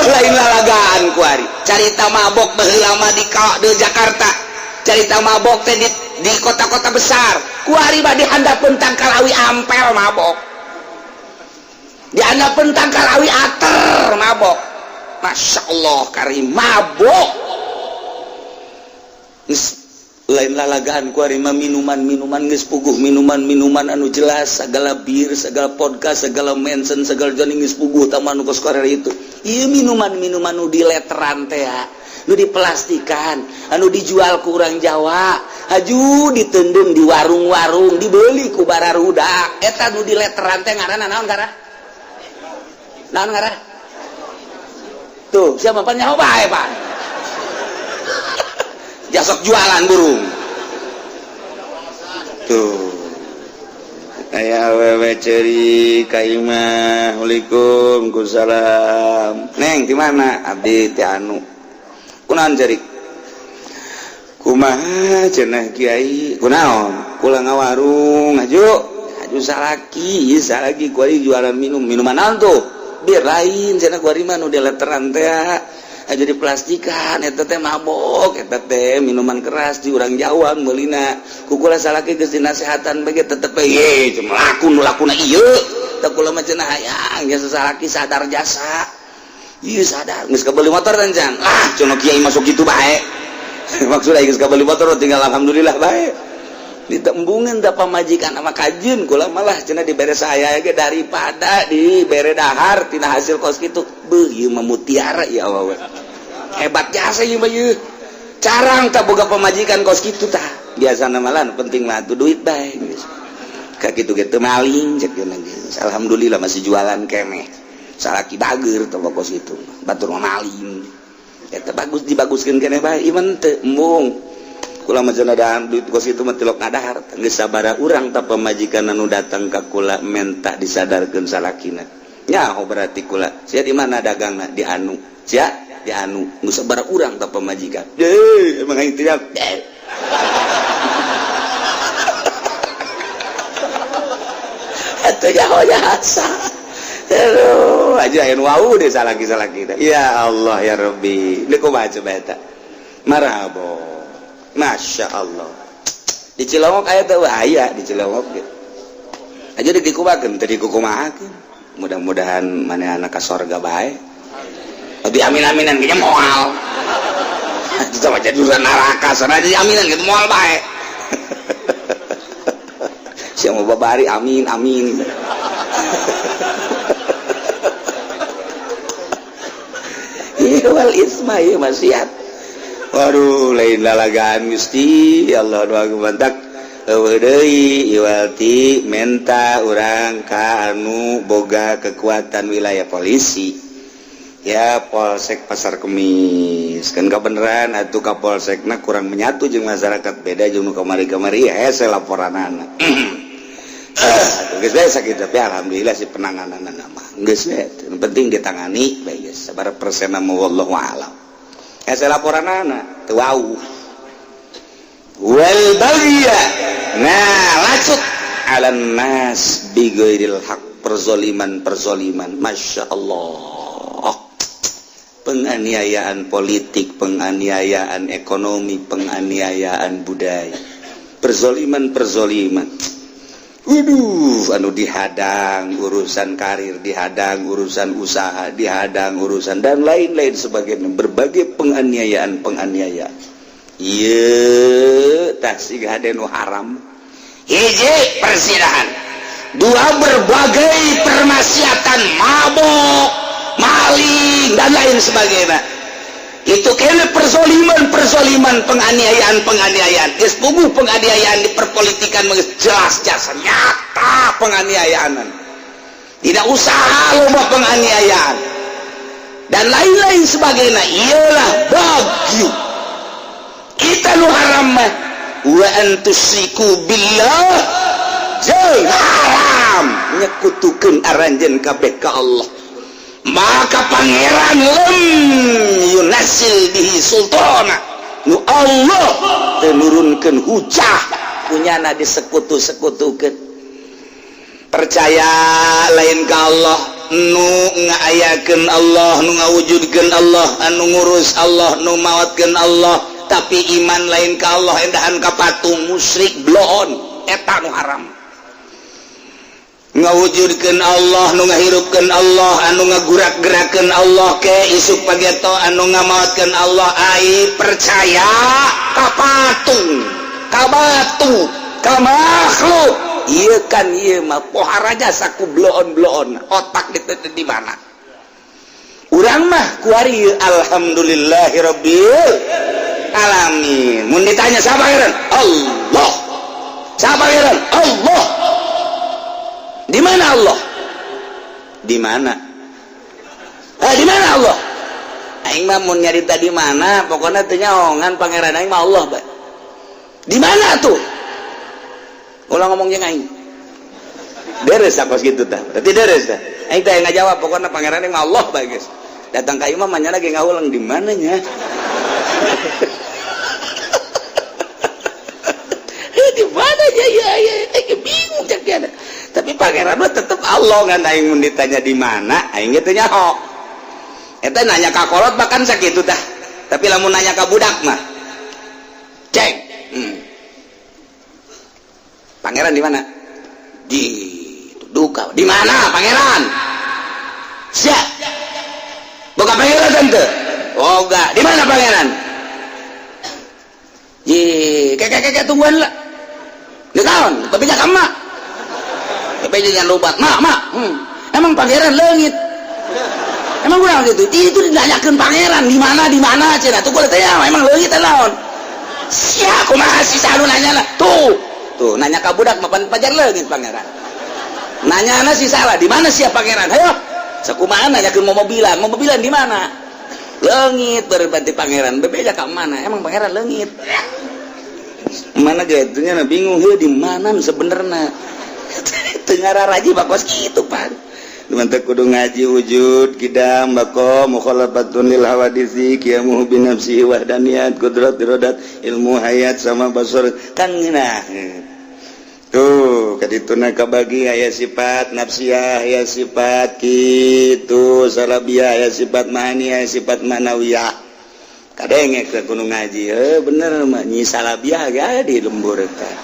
lain lalagaan kuari carita mabok baheula mah di Jakarta carita mabok teh di kota-kota besar kuari mah dihandapeun tangkalawi ampel mabok diandapeun tangkalawi ater mabok masyaallah karim mabok lain lalagaan ku ari mah minuman geus puguh minuman anu jelas segala bir segala podcast segala mention segala jani geus puguh taman nu kos karere itu ieu minuman nu di letteran teh nu diplastikan anu dijual ku urang Jawa haju diteundeun di warung-warung dibeli ku bararudak eta nu di letteran teh ngaranna naon gara naon ngaran tuh siapa pan nyaho bae pan jasok jualan burung tuh aya awewe ceuri ka imah waalaikumsalam neng di mana abdi teh anu kunaon ceuri kumaha cenah kiai kunaon kula ngawarung aju salaki kuari jualan minuman naon tuh bir lain cenah kuari mah nu di letteran teh aja di plastikan eta teh mabok eta teh minuman keras di urang Jawa meulina kukula salaki geus dinasehatan bage tetep ye cuma lakuna ieu teh kula mah cenah hayang jasa salaki sadar jasa ieu sadar geus kabeli motor dan can cenah kiai masuk kitu bae maksudna geus kabeli motor tinggal alhamdulillah bae ditembungan da pamajikan sama kajeun kula malah cenah dibere saya ge daripada dibere dahar tina hasil kos kitu beuh ieu mah mutiara ya Allah hebat jasa ieu mah ieu carang tak boga pamajikan kos kitu tah biasana malah penting mah tu duit bae geus ka kitu-kitu maling cek geus alhamdulillah masih jualan keneh salaki bager teh kos kitu batur mah maling eta bagus dibaguskeun keneh bae iman teu embung kula mah cenah dahar duit kos itu mah tilok ngadahar geus sabaraha urang tah pamajikan anu datang ka kula menta disadarkeun salakina nyaho berarti kula sia di mana dagangna di anu sia di anu geus sabaraha urang tah pamajikan emang aing tidak jasa aduh aja wau deh salah kita ya Allah ya Rabbi ini kumaha coba eta marhaba masya Allah di Cilongok aya teh aya di Cilongok gitu aja dikumakeun teh dikumahakeun mudah-mudahan manehna ka sorga bae tapi amin-aminan ge moal itu mah jadi urusan neraka sana jadi aminan gitu moal bae sia mau babari amin wal isma ya maksiat waduh lain lalagaan Gusti Allah doa kebantak deui iwalti menta urang ka anu boga kekuatan wilayah polisi ya Polsek Pasar Kemis kan kebenaran atuh Kapolsekna kurang menyatu jeung masyarakat beda jeung nu kamari-kamari hese laporanana geus bae sakit tapi alhamdulillah si penangananna mah geus bae yang penting ditangani bae geus sabar persena mah wallahu a'lam hese laporanana teu wau wal bagya nah lacut alan nas bi ghairil haq perzoliman masya Allah penganiayaan politik, penganiayaan ekonomi, penganiayaan budaya, perzoliman. Waduh, anu dihadang urusan karir, dihadang urusan usaha, dihadang urusan dan lain-lain sebagainya, berbagai penganiayaan. Ieu tah siga hade nu haram. Hiji persirahan, dua berbagai permaksiatan mabok, maling dan lain sebagainya. Itu kena perzoliman, penganiayaan. Geus puguh penganiayaan di perpolitikan jelas nyata penganiayaan. Tidak usaha loba penganiayaan dan lain-lain sebagainya. Ialah bagyu. Kita nu haram mah wa antusyriku billah jeung haram nyekutukeun aranjeun kabeh ka Allah. Maka pangeran yunasil bihi sultana nu Allah tenurunkeun hujah punyana disekutu-sekutukeun percaya lain ka Allah nu ngaayakeun Allah nu ngawujudkeun Allah anu ngurus Allah nu mawatkeun Allah tapi iman lain ka Allah endahan ka patung musyrik blon eta nu haram ngawujudkeun Allah nu ngahirupkeun Allah anu ngagurak-gerakeun Allah ke isuk pageto anu ngamaotkeun Allah ai percaya ka patung ka batu ka makhluk ieu kan ieu mah poharaja saku bloon otak di mana urang mah kuari alhamdulillahirabbil alamin mun ditanya siapa pangeran Allah siapa pangeran Allah. Di mana Allah? Di mana? Di mana Allah? Aing mah mun nyarita di mana, pokoknya teu nyaongan pangeran aing mah Allah bae. Di mana tuh? Ulang ngomong jeung aing. Beres sakos kitu tah. Berarti beres tah. Aing teh ngajawab pokoknya pangeran aing mah Allah bae, guys. Datang ka imam manyana ge ngaulang di mana nya? Di mana ya bingung cak dia. Tapi pangeran mah tetep Allah kan aing mun ditanya di mana aing ge teu nyaho. Eta nanya ka kolot bahkan sakitu tah. Tapi lamun nanya ka budak mah cek. Pangeran di mana? Di duka. Di mana pangeran? Sia. Boga pangeran tante. Boga. Di mana pangeran? Kakek tungguan lah. Di tahun, tapi jangan mak. Tapi jangan lupa, mak. Emang pangeran leungit. Emang kurang gitu. Itu ditanyakan pangeran di mana cina. Tuh boleh tanya, emang leungit naon? Siapa kumaha si salu nanya lah. Tuh nanya ka budak mapan pajar leungit pangeran. Nanya si salah, di mana siapa pangeran? Ayo, sakumaha nanyakeun mobilan di mana? Leungit berarti pangeran. Bebeja ka mana? Emang pangeran leungit. Mana gatunya bingung he di mana sebenarnya tengah raji bakos gitu pan teman-teman kudu ngaji wujud kidam bako mukhalafatun lil hawadisi qiyamuhu bi nafsi wahdaniyat qudrat iradat ilmu hayat sama basar kan nah tuh kadituna kabagi aya sifat nafsiyah aya sifat kitu salabiyah aya sifat ma'ani aya sifat manawiyah kadenge ke gunung ngaji bener mah nyi salabiyah ge di lembur teh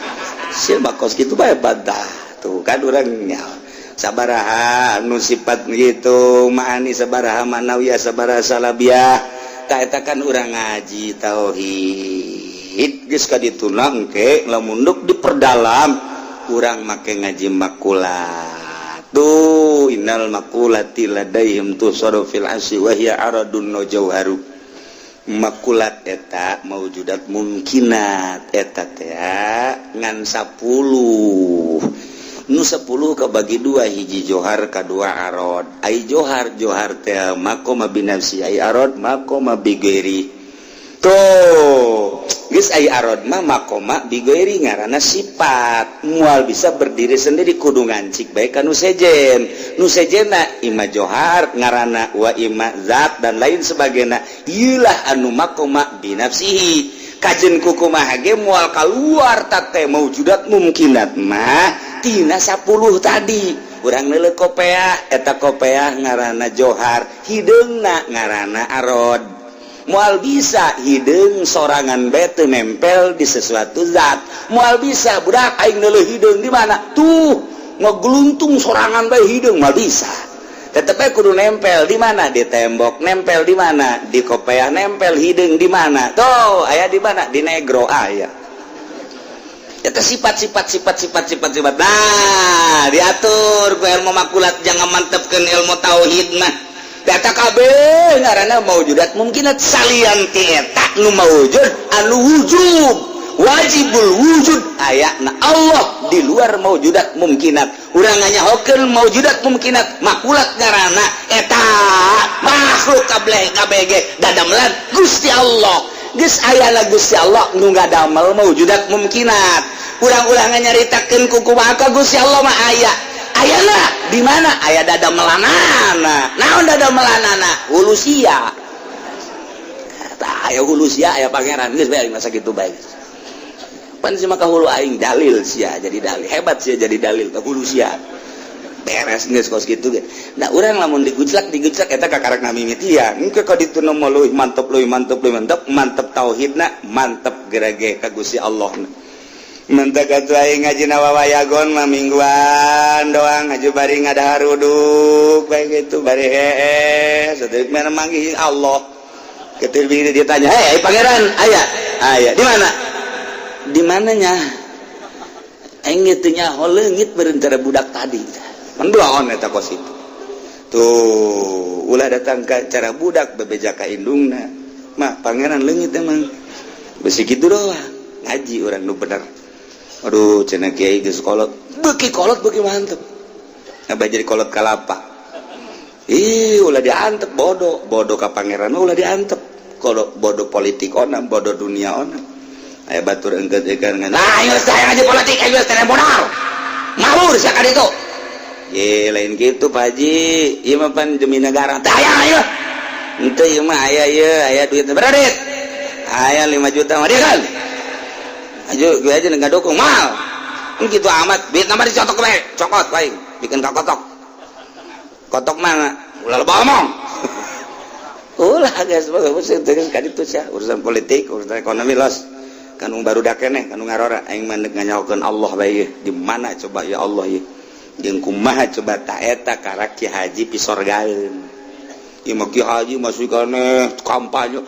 sil bakos kitu bae bantah tuh kan urangnya sabaraha anu sifat gitu ma'ani sabaraha manawiyah sabaraha salabiyah kaeta kan urang ngaji tauhid geus kadituna engke lamun duk diperdalam urang make ngaji makulat tuh innal makulati ladaihim tusadu fil asyi wa hiya aradun najawharu makulat eta maujudat mungkinat eta teh ngan 10 nu 10 kabagi 2 hiji johar kadua arod ai johar teh makoma binafsi ai arod makoma bigeri tuh geus ai arod mah makoma bigeri ngaranna sifat moal bisa berdiri sendiri kudu ngancik bae ka nu sejenna ima johar ngaranna wa ima zat dan lain sebagainya ieulah anu makoma binafsihi kajen kukumaha ge moal kaluar tate maujudat mungkinat mah tina 10 tadi urang neuleuh kopeah eta kopeah ngaranna johar hideungna ngaranna arod moal bisa hideung sorangan bae teu nempel di sesuatu zat moal bisa budak aing neuleuh hideung di mana tuh ngegluntung sorangan bae hideung moal bisa tetep kudu nempel di mana di tembok nempel di mana di kopeah nempel hideung di mana tuh aya di mana di negro aya eta sifat nah diatur ku ilmu makulat jangan mantepkeun ilmu tauhid mah eta kabeh ngaranna maujudat mungkinat salian ti eta nu maujud anu wujub wajibul wujud ayatna Allah di luar maujudat mungkinat urang nganyahokeun maujudat mungkinat makulat ngaranna eta makhluk kabeh ge dadamelan Gusti Allah geus aya Gusti Allah nu ngadamel maujudat mungkinat urang-urang nyaritakeun ku kumaha Gusti Allah mah ayana di mana aya dadamelanana naon dadamelanana hulu sia tah aya hulu sia aya pangeran geus bae masa kitu bae pan si maka hulu aing dalil sia jadi dalil hebat sia jadi dalil ka hulu sia beres geus kos kitu ge nah urang lamun digujlak eta kakarek namimitian engke ka ditu nu leuwih mantep tauhidna mantep gerage ka Gusti Allah mentek atuh aing ngajina wawayagon mah mingguan doang ngaju bari ngadahar uduk bae kitu bari sateuk mah manggih Allah ketir bini ditanya hei pangeran aya di mananya aing teu nyaho leungit berencana budak tadi mendoaon eta kos itu tuh ulah datang ka cara budak bebeja ka indungna mah pangeran leungit emang besi kitu doang ngaji urang nu bener aduh cenah kiai geus kolot beuki mantep abah jadi kolot kalapa ulah diantep bodoh ka pangeran ulah diantep kolot bodoh politik ona bodoh dunia ona aya batur engkeut ekan nah ieu saya ngaji politik ayo teh modal mawur sakali itu lain kitu Pak Haji ieu mah pan demi negara tah aya henteu ieu mah aya duit berapa duit aya 5 juta mah dia kan aja gue aja nggak dukung mal gitu amat duit nama dicotok bae cokot bae bikin kotok mana ulah loba omong ulah guys bagus teh kan itu sia urusan politik urusan ekonomi los kanu barudak keneh kanu ngarora aing mah nganyaokeun Allah bae di mana coba ya Allah ye jeung kumaha coba ta eta karak Ki Haji pisorgaeun ieu mah Ki Haji masih keneh kampanye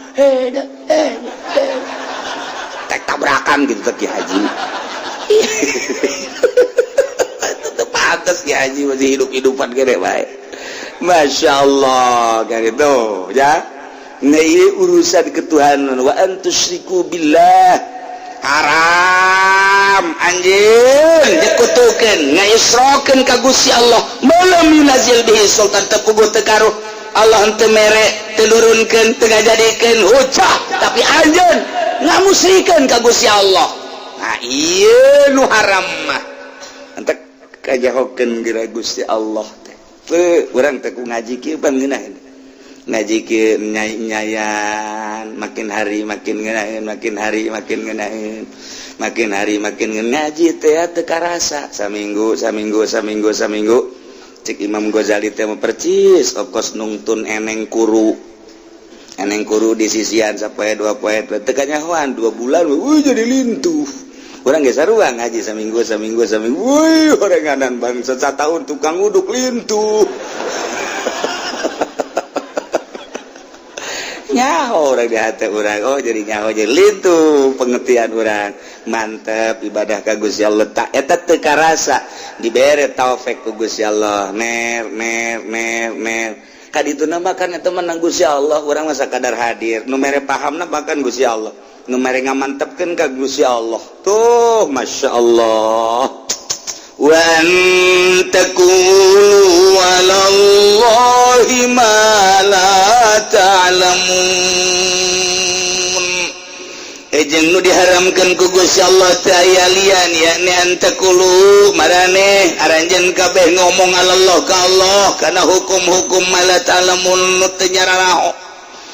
tabrakan gitu Ki Haji itu pantas Ki Haji masih hidup-hidupan gede baik Masya Allah kan itu ya nah ini urusan ketuhanan wa antusyriku billah haram anjing dikutukeun ngaisrokeun ka Gusti Allah malam yunazil bihi sultan tekugo tekaruh Allah henteu mere teu nurunkeun teu ngajadikeun hujah tapi anjeun ngamusyrikeun ka Gusti Allah nah ieu nu haram mah entek kajahokeun geura Gusti Allah teh urang teh ku ngaji kieu pan geunah ngajikeun nyayan makin hari makin ngeunaheun makin hari makin ngeunaheun makin hari makin ngaji teh teu karasa saminggu cek Imam Ghazali teh mah percis opkos nungtun eneng kuru di sisian sapoe 2 poe teu kanyahoan 2 bulan jadi lintuh urang ge sarua ngaji saminggu weuy horenganan bangsa satahun tukang uduk lintuh nyaho orang di hati orang jadi nyaho jadi lintuh pengertian orang mantep ibadah ka Gusti Allah tak eta teu karasa dibere taufik ku Gusti Allah mer kadituna makan eta menang Gusti Allah urang mah sakadar hadir nu mere pahamna makan Gusti Allah nu mere ngamantepkeun ka Gusti Allah tuh masyaallah wa antakulu walallahi ma la ta'lamun jeung nu diharamkeun ku Gusti Allah teh aya lian yakni antakulu marane aranjeun kabeh ngomong Allah ka Allah kana hukum-hukum ma la ta'lamun nu teu nyararaho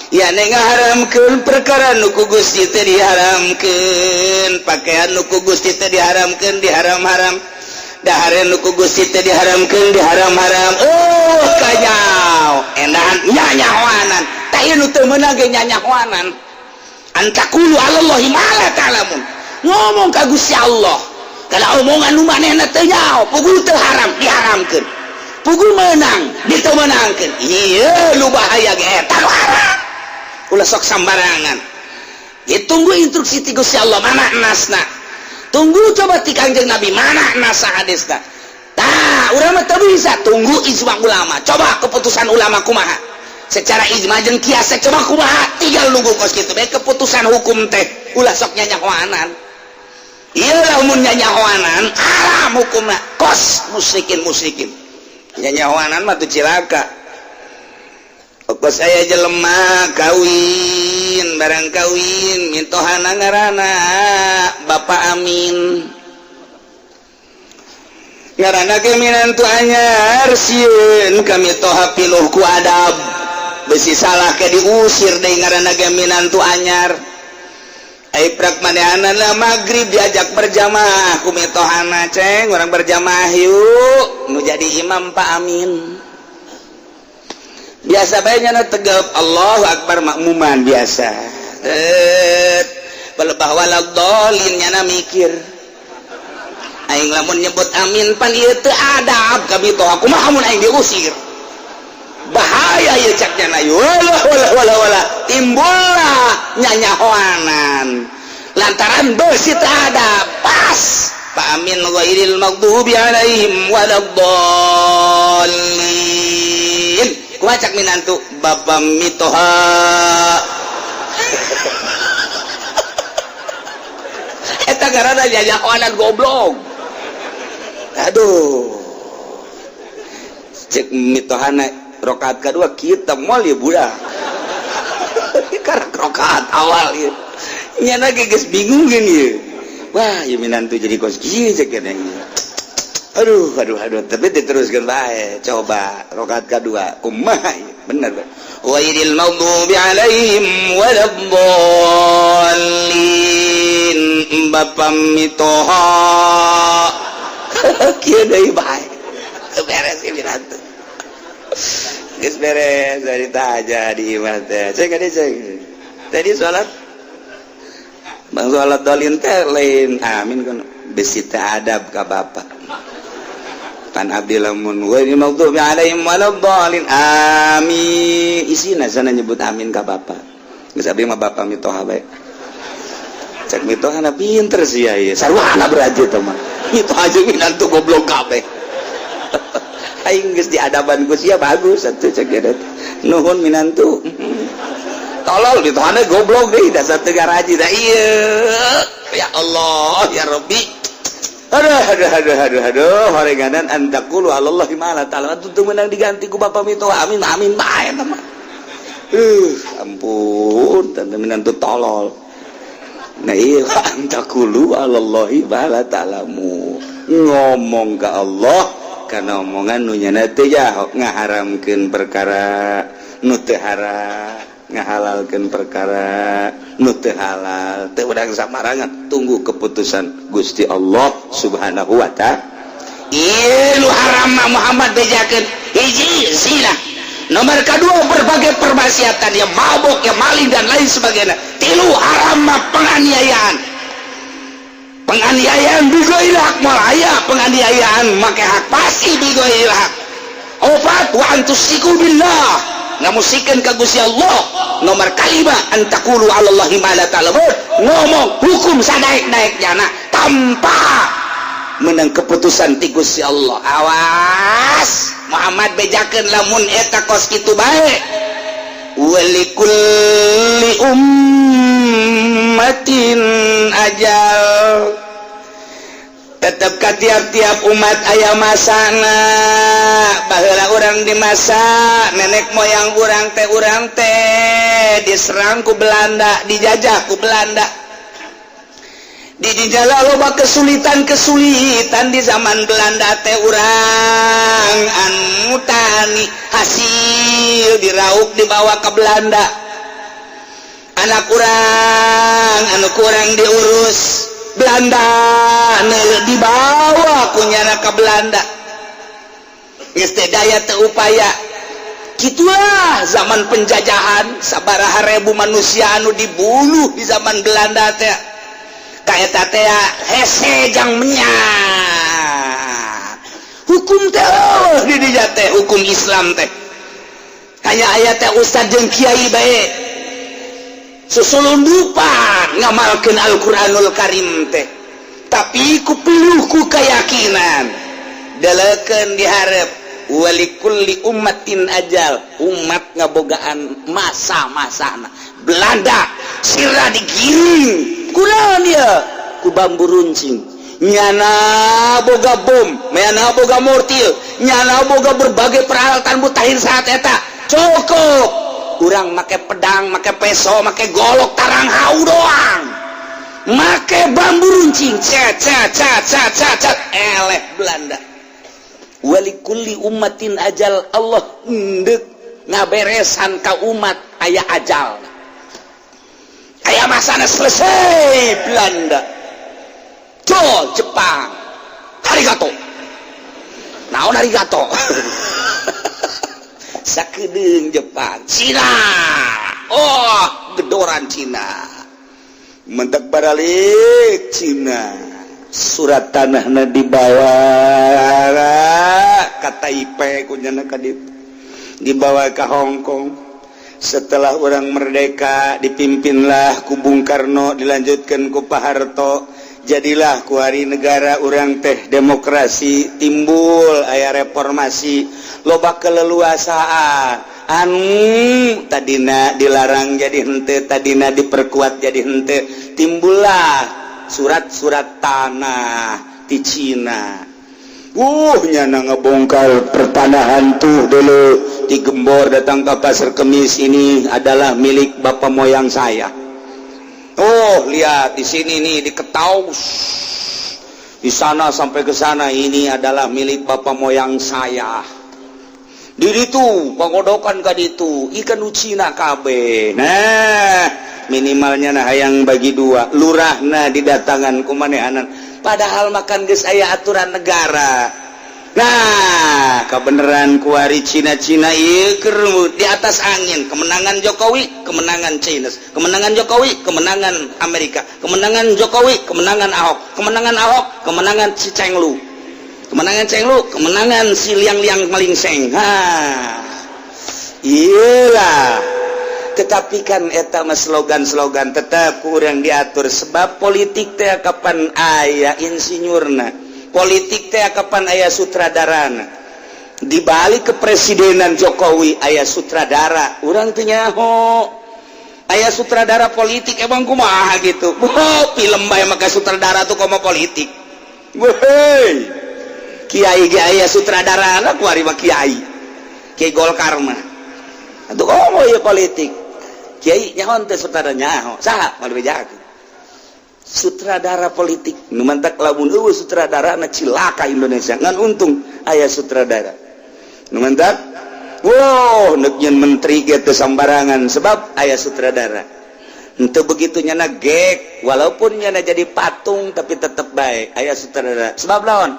yakni ngaharamkeun perkara nu ku Gusti teh diharamkeun pakaian nu ku Gusti teh diharamkeun diharam-haram dahare nu ku Gusti teh diharamkeun diharam-haram kanyao endahan nyanyahoanan tah ieu nu teu meunang ge nyanyahoanan antakulu alallahi ma la ta'lamun ngomong ka Gusti Allah kalau omongan nu manehna teu nyaho pugul teu haram diharamkeun pugul meunang diteu meunangkeun ieu lu bahaya ge eta nu haram ulah sok sambarangan ditunggu instruksi ti Gusti Allah mana nasna tunggu coba ti Kangjeng Nabi mana nasa hadisna tah urang mah teu bisa tunggu ijma ulama coba keputusan ulama kumaha secara ijma jeung kias coba kumaha tinggal nunggu kos kitu bae keputusan hukum teh ulah sok nyanyahoanan ieu lamun nyanyahoanan haram hukumna kos musyrikin nyanyahoanan mah teu cilaka kos aya jelema kawin barang kawin mintohana ngaranna Bapak Amin ngaranna ge minantu anyar sieun kami toha piluh ku adab besi salah ke diusir deui ngaranna ge minantu anyar ai prak manehanna magrib diajak berjamaah ku mitohana ceng urang berjamaah yuk nu jadi imam Pak Amin biasa bae nyana tegep Allahu Akbar makmuman biasa pelebah waladhdallin nyana mikir aing lamun nyebut amin pan ieu teu adab kami toh kumaha mun aing diusir bahaya ieu cak nyana wala timbullah nyanyahoanan lantaran beusi teu adab pas Pak Amin ghairil maghdubi alaihim waladdallin kuacak minantu Bapak mitoha eta garana nyanyahoanan goblok aduh cek mitohana rakaat kedua kita moal ya budak karena rakaat awal ya nyana geus bingung gini wah ya minantu jadi kos kieu cek keneh aduh tapi diteruskan bae coba rakaat kedua kumaha bener ghairil maghdubi alaihim waladdallin Bapak mitoha kieu deui bae beres ieu nanti geus beres dari aja di imam teh cek tadi salat bang salat dalin teh lain amin kan besi teh adab ka bapak pan abdi lamun ghairil maghdubi alaihim waladdallin amin isina sana nyebut amin ka bapak geus abdi mah bapak mitoha bae cek mitoha na pinter sih ya sarwana beraji teh mah mitoha jeung minantu goblok kabeh aing geus diadaban ku sia bagus atuh cek eta nuhun minantu tolol mitohana goblok deui dasar teu garaji da ieu ya Allah ya Rabbi aduh horenganan antakulu alallahi ma la ta'ala tutu menang diganti ku bapak mitoha amin bae eta mah ampun tante minantu tolol nah iya antakulu alallahi ma la ta'lamu ngomong ka Allah kana omongan nu nyana teh ya ngaharamkeun perkara nu teu hara ngahalalkeun perkara nu teu halal teu urang samarangan tunggu keputusan Gusti Allah Subhanahu wa ta'ala. Ieu haram Muhammad bejakeun hiji zina, nomor kedua berbagai permaksiatan yang mabuk yang maling dan lain sebagainya, tilu haram penganiayaan bigoil hak malaya, penganiayaan make hak pasti bigoil hak. Opat wa antusiku billah ngamusikeun ka Gusti Allah. Nomor kalima antakulu 'alallahi ma la ta'lamun, ngomong hukum sadaek-daeknya tanpa menang keputusan ti Gusti Allah. Awas Muhammad bejakeun lamun eta kos kitu bae. Walikulli ummatin ajal, tetap ka tiap-tiap umat aya masana. Baheula urang di masa nenek moyang urang teh diserang ku Belanda, dijajah ku Belanda, dijajah loba kesulitan di zaman Belanda teh. Urang anu tani hasil dirauk dibawa ke Belanda, anak urang anu kurang diurus Belanda dibawa kunyana ke Belanda. Geus teh daya teu upaya. Gitulah zaman penjajahan, sabaraha ribu manusia anu dibunuh di zaman Belanda teh. Ka eta teh hese jang menyak. Hukum teh di dinya teh hukum Islam teh. Hanya aya teh ustad jeung kiai bae. Susulundupan ngamalkeun Al-Qur'anul Karim teh. Tapi ku piluh ku keyakinan. Dalekeun dihareup walikulli ummatin ajal, umat ngabogaan masa-masana. Belanda sira digiring kunaon ieu ku bambu runcing, nyana boga bom, nyana boga mortir, nyana boga berbagai peralatan mutakhir saat eta. Cukup urang make pedang, make peso, make golok, tarang hau doang, make bambu runcing, cet eleh Belanda. Walikulli ummatin ajal, Allah ndek ngaberesan ka umat aya ajal, aya masana selesai. Belanda Jol Jepang arigato, naon arigato sakedeung Jepang. Cina, oh gedoran Cina, mentek baralik Cina, surat tanahna dibawa ka Taipei kunyana ka ditu, dibawa ke Hong Kong. Setelah orang merdeka dipimpinlah ku Bung Karno, dilanjutkan ku Pak Harto, jadilah ku hari negara orang teh demokrasi, timbul aya reformasi, loba keleluasaan anu tadina dilarang jadi henteu, tadina diperkuat jadi henteu, timbullah surat-surat tanah di Cina. Nyana ngebongkar pertanahan tuh dulu di Gembor, datang ke Pasar Kemis, ini adalah milik bapak moyang saya. Oh lihat di sini nih di Ketaus, di sana sampai ke sana, ini adalah milik bapak moyang saya. Di itu pengodokan ka ditu ikan ucina kabeh. Nah minimalnya nah hayang bagi dua, lurahna didatangan kumanehanan. Padahal makan geus aya aturan negara. Nah, kebenaran kuari Cina-Cina ieu keur di atas angin. Kemenangan Jokowi, kemenangan China. Kemenangan Jokowi, kemenangan Amerika. Kemenangan Jokowi, kemenangan Ahok. Kemenangan Ahok, kemenangan si Cenglu. Kemenangan Cenglu, kemenangan si liang-liang malingseng. Iyalah. Tetapi kan eta mah slogan-slogan tetap kurang diatur, sebab politik teh kapan aya insinyurna, politik teh kapan aya sutradarana. Di balik kepresidenan Jokowi aya sutradara, urang teu nyaho aya sutradara politik. Emang kumaha gitu? Film bae maka sutradara tuh komo politik. Woi, kiai ge aya sutradarana, kuari mah kiai Golkar mah atuh komo ieu politik. Kiai nyaho teh sutradara nyaho, saha malu bejakeun. Sutradara politik nu mantak lamun eueuh sutradara na cilaka Indonesia, ngan untung aya sutradara. Nu mantak wow neknya menteri gitu sembarangan sebab ayah sutradara itu begitunya na gek walaupun nyana jadi patung tapi tetap baik ayah sutradara sebab lawan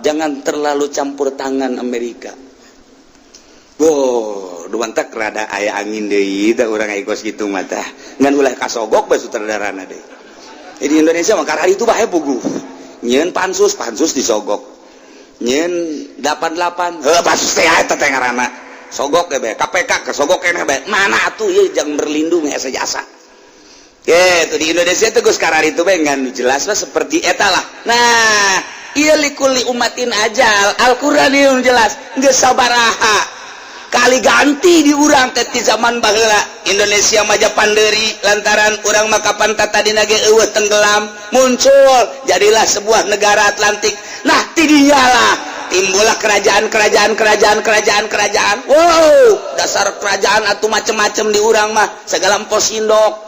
jangan terlalu campur tangan Amerika. Wow duantak rada ayah angin deui da urang aigos gitu mata ngan ulah kasogok bae sutradarana deui. Di Indonesia mah karari itu bae puguh nyeun pansus disogok nyeun 88 pansus teh eta teh ngaranna sogok ge bae KPK kesogok keneh bae mana atuh ieu jang berlindung asa jasa. Gitu di Indonesia itu gus karar itu bengan jelas lah seperti eta lah. Nah, iya likuli umatin ajal Al-Qur'an ieu jelas geus sabaraha kali ganti di urang teh ti zaman baheula Indonesia Majapan deuri lantaran urang mah kapan tata dina ge eueuh tenggelam muncul jadilah sebuah negara Atlantik. Nah ti dinya lah timbullah kerajaan. Wow, dasar kerajaan atuh macem-macem di urang mah segala empos indok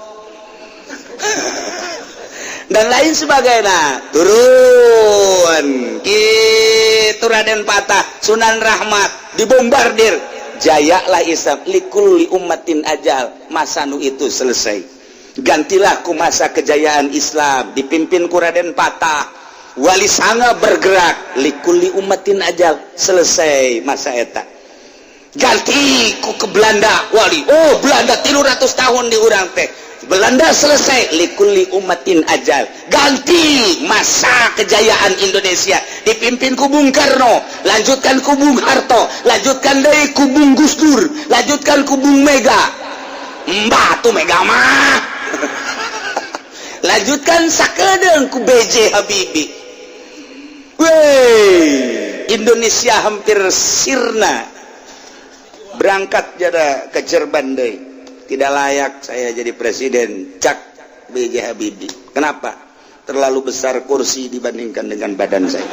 dan lain sebagainya turun gitu Raden Patah Sunan Rahmat dibombardir jayalah Islam likulli ummatin ajal masa nu itu selesai gantilah ku masa kejayaan Islam dipimpin ku Raden Patah Wali Sanga bergerak likulli ummatin ajal selesai masa eta ganti ku ke Belanda wali Belanda 300 tahun di urang teh Belanda selesai likulli ummatin ajal ganti masa kejayaan Indonesia dipimpin ku Bung Karno lanjutkan ku Bung Harto lanjutkan deui ku Bung Gus Dur lanjutkan ku Bung Mega mbah tuh Mega mah lanjutkan sakedeung ku B.J. Habibie wey Indonesia hampir sirna berangkat jada ke Jerman deui tidak layak saya jadi presiden cak B.J. Habibie. Kenapa? Terlalu besar kursi dibandingkan dengan badan saya.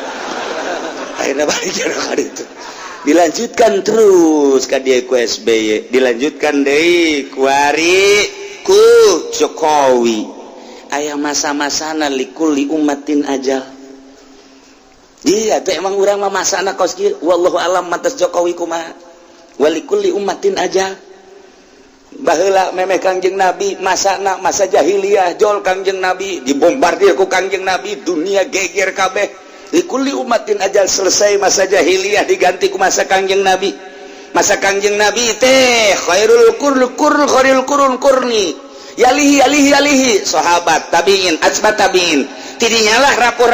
Akhirnya balik hari itu dilanjutkan terus ke dia ku SBY dilanjutkan deui ku Ari ku Jokowi aya masa-masana likulli ummatin ajal. Iya teh emang urang mah masana kos kieu wallahu alam matas Jokowi kumaha walikulli ummatin ajal. Baheula memeh Kangjeng Nabi masana masa jahiliyah jol Kangjeng Nabi dibombardir ku Kangjeng Nabi dunia geger kabeh likulli ummatin ajal selesai masa jahiliyah diganti ku masa Kangjeng Nabi teh khairul qurun qurni yalihi sahabat tabiin atba tabiin tidinya lah rapor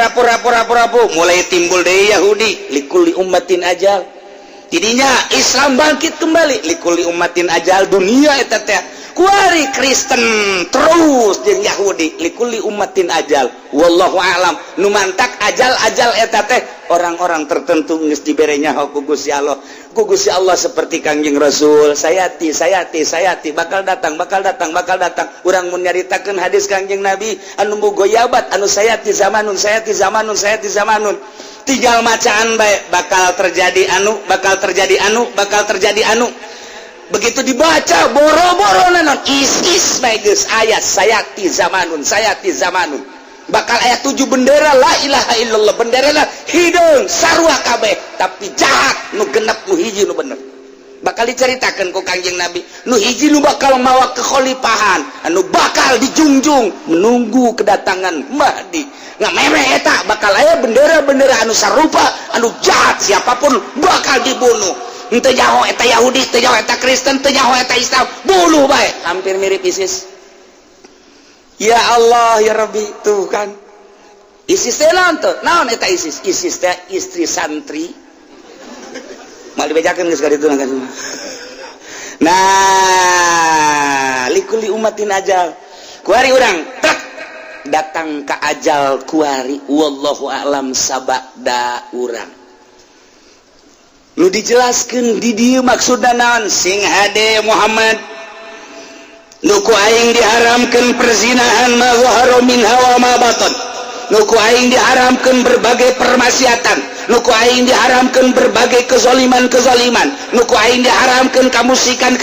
mulai timbul deui Yahudi likulli ummatin ajal tidinya Islam bangkit kembali likulli ummatin ajal dunia eta teh kuari Kristen terus jeung Yahudi likulli ummatin ajal wallahu alam nu mantak ajal eta teh orang-orang tertentu geus dibere nyaho ku Gusti Allah seperti Kangjeng Rasul sayati bakal datang urang mun nyaritakeun hadis Kangjeng Nabi anu boga yabat anu sayati zamanun tinggal macaan baik bakal terjadi anu begitu dibaca boro-boro nanon is baik geus ayat sayati zamanun bakal ayat 7 bendera la ilaha illallah benderana hideung sarua kabeh tapi jahat nu genep nu hiji nu bener bakal diceritakeun ku Kangjeng Nabi nu hiji nu bakal mawa kekhalifahan anu bakal dijunjung menunggu kedatangan Mahdi ngameme eta bakal aya bendera-bendera anu sarupa anu jahat siapapun bakal dibunuh teu nyaho eta Yahudi teu nyaho eta Kristen teu nyaho eta Islam buluh bae hampir mirip ISIS. Ya Allah ya Rabbi tuh kan ISIS teh naon eta ISIS teh istri santri mal dibejakeun geus ka ditu nah likulli ummatin ajal kuari urang trek datang ka ajal kuari wallahu a'lam sabada urang nu dijelaskeun di dieu maksudna naon sing hade Muhammad nuku aing diharamkan perzinahan ma zahara minha wa ma batan nuku aing diharamkan berbagai permaksiatan nuku aing diharamkan berbagai kezaliman nuku aing diharamkan kamusikan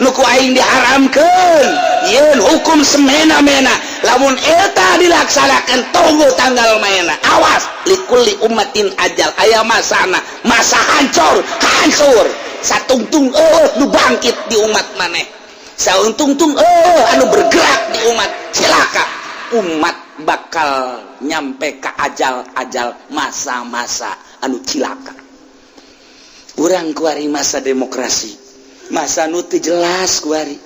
nuku aing diharamkan yen hukum semena-mena lamun eta dilaksanakan tunggu tanggal maena awas likulli ummatin ajal aya masana masa hancur satungtung nu bangkit di umat maneh sauntung-tung anu bergerak di umat cilaka umat bakal nyampe ke ajal masa-masa anu cilaka. Urang kuari masa demokrasi masa nu teu jelas kuari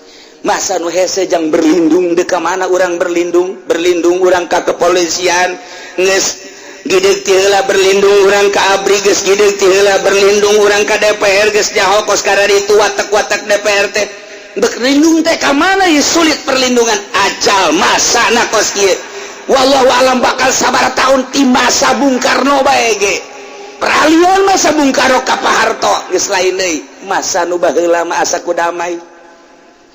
masa nu hese jang berlindung deka mana urang berlindung urang ka kepolisian geus gideg ti heula berlindung urang ka ABRI geus gideg ti heula berlindung urang ka DPR geus jahokos ka ditu watek-watek DPR teh berlindung teh ka mana ye sulit perlindungan ajal masana kos kieu wallahu alam bakal sabaraha taun ti masa Bung Karno bae ge peralihan masa Bung Karno ka Pak Harto geus lain deui masa nu baheula mah asa ku damai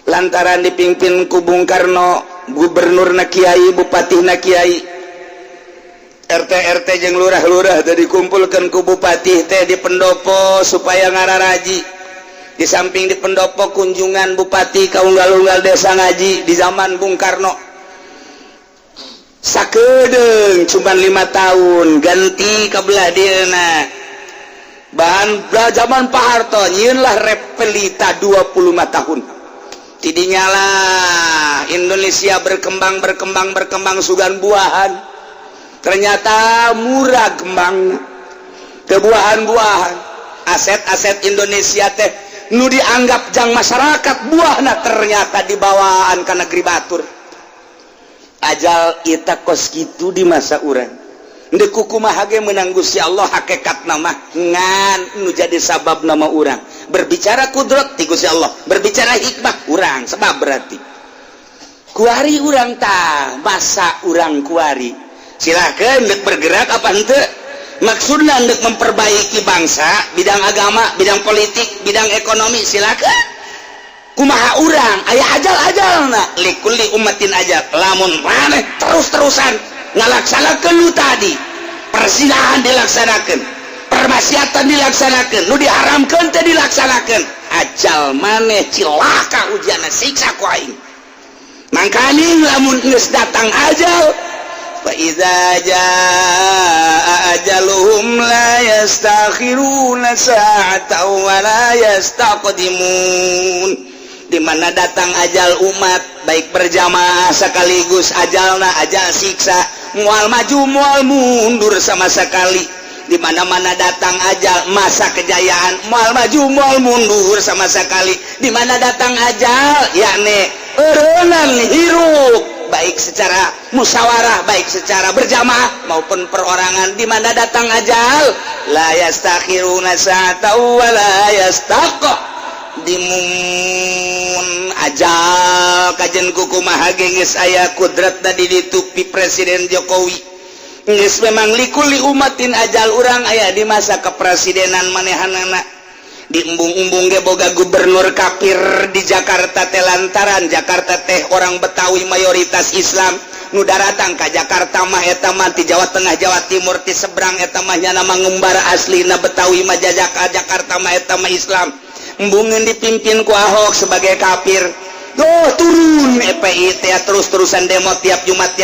lantaran dipimpin ku Bung Karno gubernurna kiai bupatina kiai RT jeung lurah-lurah teh dikumpulkeun ku bupati teh di pendopo supaya ngararaji di samping di pendopo kunjungan bupati ka unggal-unggal desa ngaji di zaman Bung Karno sakedeung cuma 5 tahun ganti ka belah dieuna bahan zaman Pak Harto nyieun lah repelita 25 tahun tidinya lah Indonesia berkembang sugan buahan ternyata murah kembang kebuahan-buahan aset-aset Indonesia teh nu dianggap jang masyarakat buahna ternyata dibawaan ke negeri batur ajal ita kos gitu di masa urang deuk kumaha ge meunang Gusti Allah hakikat nama ngan nu jadi sabab nama urang berbicara kudrat ti Gusti Allah berbicara hikmah urang sebab berarti kuari urang tah masa urang kuari silahkan hendak bergerak apa henteu maksudna hendak memperbaiki bangsa bidang agama bidang politik bidang ekonomi silahkan kumaha urang aya ajal-ajalna likulli ummatin ajal lamun maneh terus-terusan ngalaksanakeun nu tadi persinahan dilaksanakeun permaksiatan dilaksanakeun nu diharamkeun teh dilaksanakeun ajal maneh cilaka ujianna siksa ku aing mangkani lamun geus datang ajal fa iza jaa ajaluhum la yastakhiruna sa'atan wa la yastaqdimun di mana datang ajal umat baik berjamaah sekaligus ajalna ajal siksa moal maju moal mundur sama sekali di mana-mana datang ajal masa kejayaan moal maju moal mundur sama sekali di mana datang ajal yakni eureunnan hirup baik secara musyawarah baik secara berjamaah maupun perorangan di mana datang ajal la yastakhiruna sa'atan wa la yastaqdimun ajal kajen kukumaha geus aya kudrat tadi ditupi Presiden Jokowi geus memang likulli umatin ajal urang aya di masa kepresidenan manehanana di embung-embung ge boga gubernur kafir di Jakarta teh lantaran Jakarta teh orang Betawi mayoritas Islam nu daratang ka Jakarta mah eta mah ti Jawa Tengah Jawa Timur ti seberang eta mah nya nama ngembara aslina Betawi mah Jakarta mah eta mah Islam embungeun dipimpin ku Ahok sebagai kafir turun EPI teh terus-terusan demo tiap Jumat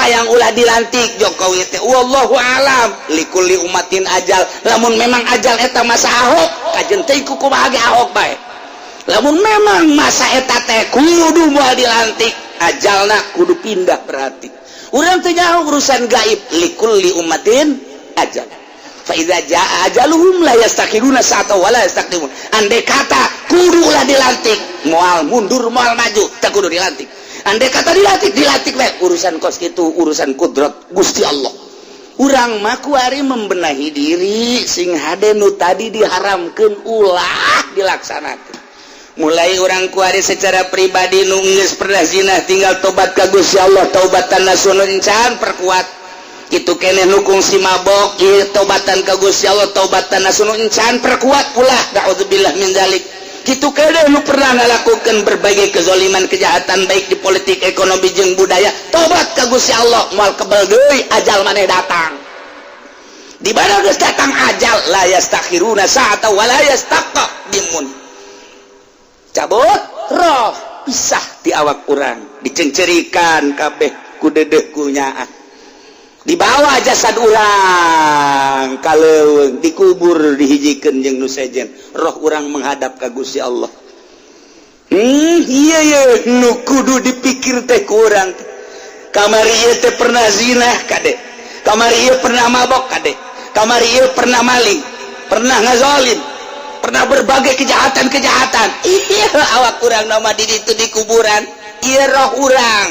hayang ulah dilantik Jokowi teh wallahu alam likulli umatin ajal lamun memang ajal eta masa Ahok kajen teh kumaha ge Ahok bae lamun memang masa eta teh kudu moal dilantik ajalna kudu pindah berarti urang teh nyaho urusan gaib likulli umatin ajal fa iza jaa ajaluhum la yastakhiruna sa'atan wa la yastaqdimun andai kata kudu ulah dilantik moal mundur moal maju teh kudu dilantik andai kata dilantik we urusan kos kitu urusan kudrat Gusti Allah urang mah kuari membenahi diri sing hade nu tadi diharamkeun ulah dilaksanakeun mulai urang kuari secara pribadi nu geus pernah zina tinggal tobat ka Gusti Allah taubatan nasuhun can perkuat itu keneh nukung si mabok ieu taubatan ka Gusti Allah taubatan nasuhun can perkuat ulah naudzubillah min dzalik kitu keneh nu pernah ngalakukeun berbagai kezaliman kejahatan baik di politik ekonomi jeung budaya tobat ka Gusti Allah moal kebal deui ajal maneh datang di mana geus datang ajal la yastakhiruna sa'atan wa la yastaqdimun cabut roh pisah di awak urang dicencerikan kabeh ku dedeh ku nyaah dibawa jasad urang kalau dikubur dihijikan jeung nu sejen roh urang menghadap ka Gusti Allah. Iya ya nu kudu dipikir teh ku urang kamari ieu teh pernah zina kade, kamari ieu pernah mabok kade, kamari ieu pernah maling, pernah ngazolim, pernah berbagai kejahatan-kejahatan. Iya awak urang nama di ditu di kuburan ieu roh urang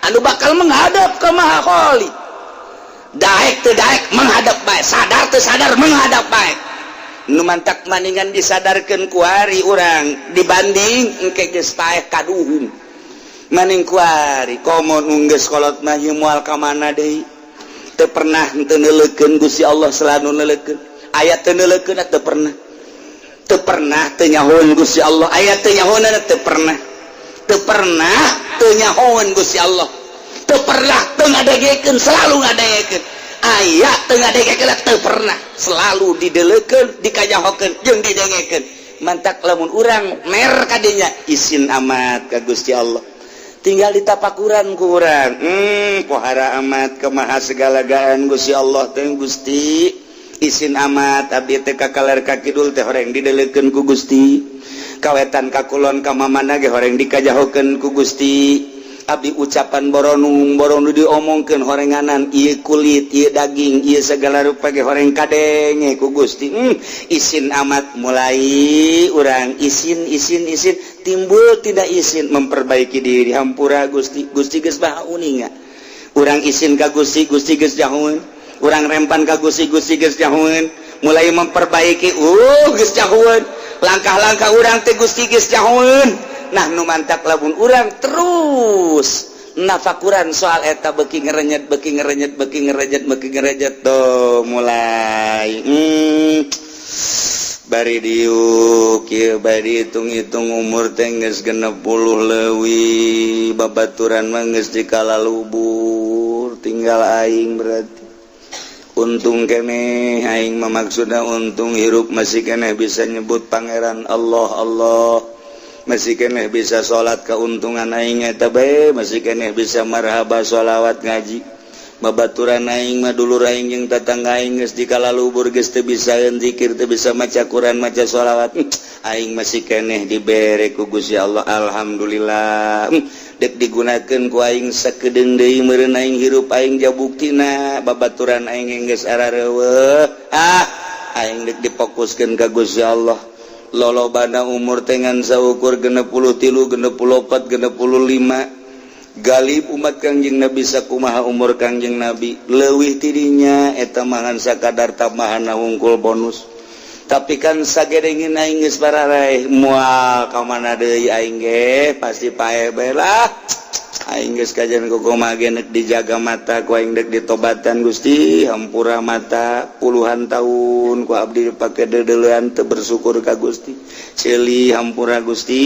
anu bakal menghadap ka Maha Khali. Daek teu daek menghadap baik, sadar teu sadar menghadap baik. Nu mantak maningan disadarkeun ku ari urang dibanding engke geus taeh kaduhung. Maning ku ari komo nu geus kolot mah ieu moal ka mana deui? Teu pernah teu neuleukeun Gusti Allah selalu neuleukeun. Aya teu neuleukeun teu pernah. Teu pernah teu nyahoeun Gusti Allah. Aya teu nyahoeun teu pernah. Teu pernah teu nyahoeun Gusti Allah. Teu pernah teu ngadegekeun selalu ngadegekeun. Aya teu ngadegekeun teu pernah selalu dideleukeun dikajahokeun jeung didengekeun. Mantak lamun urang mer ka dinya isin amat ka Gusti Allah. Tinggal ditapakuran ku urang. Pohara amat ka maha segalagaan Gusti Allah teh Gusti. Isin amat abdi teh ka kaler ka kidul teh horeng dideleukeun ku Gusti. Kawetan ka kulon ka mamana ge horeng dikajahokeun ku Gusti. Abdi ucapan boronung diomongkeun horenganan ieu kulit ieu daging ieu segala rupa ge horeng kadenge ku Gusti. Isin amat mulai urang isin timbul tidak isin memperbaiki diri hampura Gusti geus baha uninga urang isin ka Gusti geus jahoeun urang rempan ka Gusti geus jahoeun mulai memperbaiki geus jahoeun langkah-langkah urang teh Gusti geus jahoeun. Nah nu mantak lamun urang terus nafakuran soal eta beuki ngerenyet tuh mulai bari diuk kieu bari hitung-hitung umur teh geus 60 leuwih babaturan mah geus dikalalubur tinggal aing berarti untung keneh aing mah maksudna untung hirup masih keneh bisa nyebut pangeran Allah masih keneh bisa sholat keuntungan aing eta bae masih keneh bisa marhaba sholawat ngaji babaturan aing mah dulur aing jeung tatangga aing geus dikalalubur geus teu bisa zikir teu bisa maca Quran maca sholawat aing masih keneh dibere ku Gusti Allah alhamdulillah dek digunakeun ku aing sakedeung deui meureun aing hirup aing jabuktina babaturan aing geus arareueuh aing dek difokuskeun ka Gusti Allah lolobana umur tengan saukur 63, 64, 65 galib umat Kangjeng Nabi sakumaha umur Kangjeng Nabi leuwih tidinya eta mangan sakadar tambahan wungkul bonus tapi kan sagedengeun aing geus bararaeh moal ka mana deui aing ge pasti pae bae lah aing geus kajian kumaha ge neuk dijaga mata ku aing deuk ditobatan Gusti hampura mata puluhan tahun ku abdi dipake dedeleuan teu bersyukur ka Gusti ceuli hampura Gusti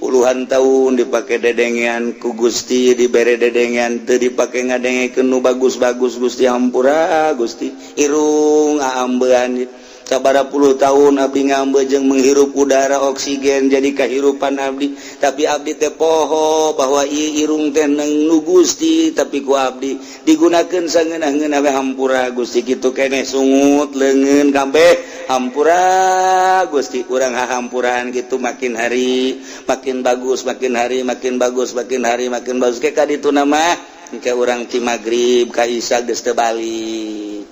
puluhan tahun dipake dedengean ku Gusti dibere dedengean teu dipake ngadengekeun nu bagus-bagus Gusti hampura Gusti irung aambean sabaraha puluh tahun abdi ngambe jeung menghirup udara oksigen jadi kahirupan abdi tapi abdi teh poho bahwa ieu irung teh nu Gusti tapi ku abdi digunakeun sangeunah-ngeunah we hampura Gusti kitu keneh sungut leungeun kabeh hampura Gusti urang hahampuraan kitu makin hari makin bagus makin hari makin bagus makin hari makin bagus ke kaditu mah engke urang ti magrib ka isya geus teu balik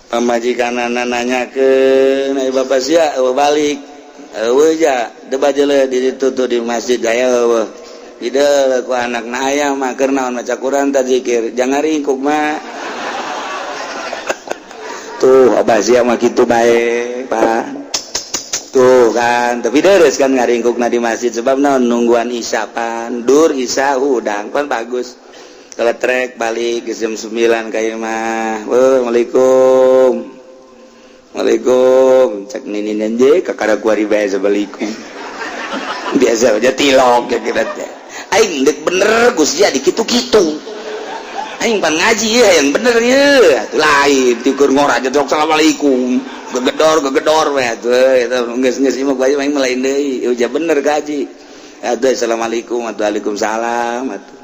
pamajikanana nanyakeun ai bapak sia balik eueuh ja debat jeuleuh di ditu tuh di masjid aya eueuh hideul ku anakna aya mah keur naon maca Quran tah zikir jangan ringkuk mah tuh abah sia mah kitu bae Pak tuh kan tapi deres kan ngaringkukna di masjid sebab naon nungguan isya pan dur isya hudang pan bagus keletrek balik ke jam 9 kayak mah waalaikum cek nini nanje kakara kuari bae sabalikum biasa aja tilok ya kira teh aing dek bener Gusti jadi kitu-kitu aing pan ngaji ya yang bener ya atuh lain tikur ngora aja tok assalamualaikum gegedor we atuh eta geus imah bae aing lain deui uja bener gaji atuh assalamualaikum atuh waalaikumsalam atuh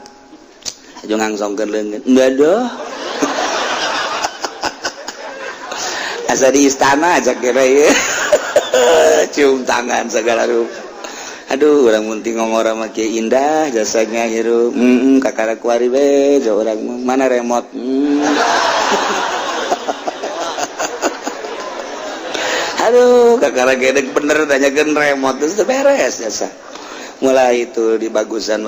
aja ngangsongkeun leungeun enggak doh asa di istana aja kira ya. Cium tangan segala rupa. Aduh, orang munting ngomong mah kieu indah jasanya hirup. Kakara kuari we, jauh orang mana remote. Aduh, kakara gedek bener nanyakeun remote terus beres jasa. Mulai itu di bagusan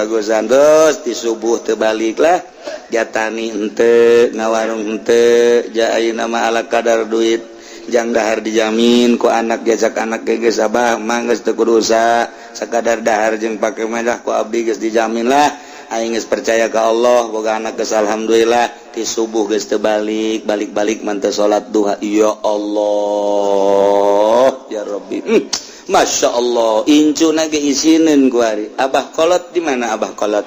terus di subuh teu balik lah. Jatani henteu, ngawarung henteu, ja ayeuna mah ala kadar duit. Jang dahar dijamin ku anak jajak anak geus abah mah geus teu kudu usaha sakadar dahar jeung pake medah ku abdi geus dijamin lah aing geus percaya ka Allah boga anak geus alhamdulillah ti subuh geus teu balik mah teu salat duha ya Allah ya Rabbi Masya Allah incuna ge isinin ku ari abah kolot di mana abah kolot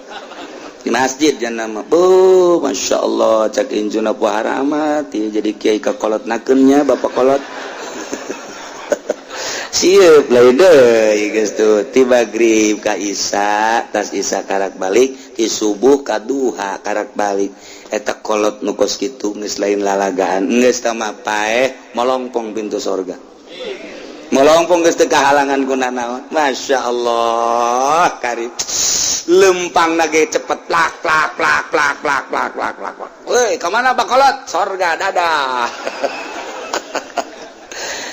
di masjid jangan nama Masya Allah cak injuna puhara amat ya, jadi kiai ka kolot nakennya bapak kolot siap lah deui geus tuh tiba grib ka isya tas isya karak balik ti subuh ka duha karak balik eta kolot nu kos kitu geus lain lalagaan geus tah mah paeh molongpong pintu surga melongpong geus teu kahalangan ku nanaon Masya Allah karib lempang nage cepet plak woi kemana bakolot sorga dadah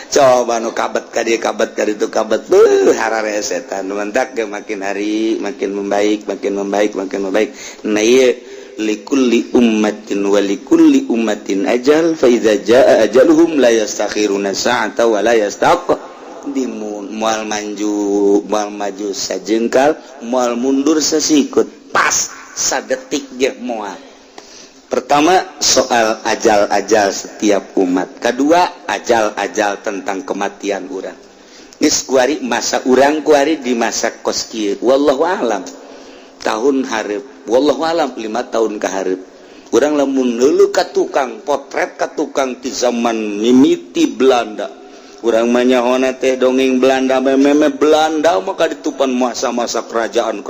coba nu kabet kadi itu kabet harare setan mentak ge makin hari makin membaik nah ieu likulli ummatin wa likulli ummatin ajal fa idza jaa ajaluhum la yastakhiruna sa'ata wa la yastaqdimun moal maju sajengkal moal mundur sasikut pas sadetik ge moal. Pertama soal ajal-ajal setiap umat, kedua ajal-ajal tentang kematian urang geus kuari masa urang kuari di masa kos kieu wallahu alam tahun hareup wallahu alam 5 tahun ka hareup urang lamun heuleuh ka tukang potret ka tukang ti zaman mimiti Belanda urang mah nyahona teh dongeng Belanda meme Belanda maka ditupan masa-masa kerajaan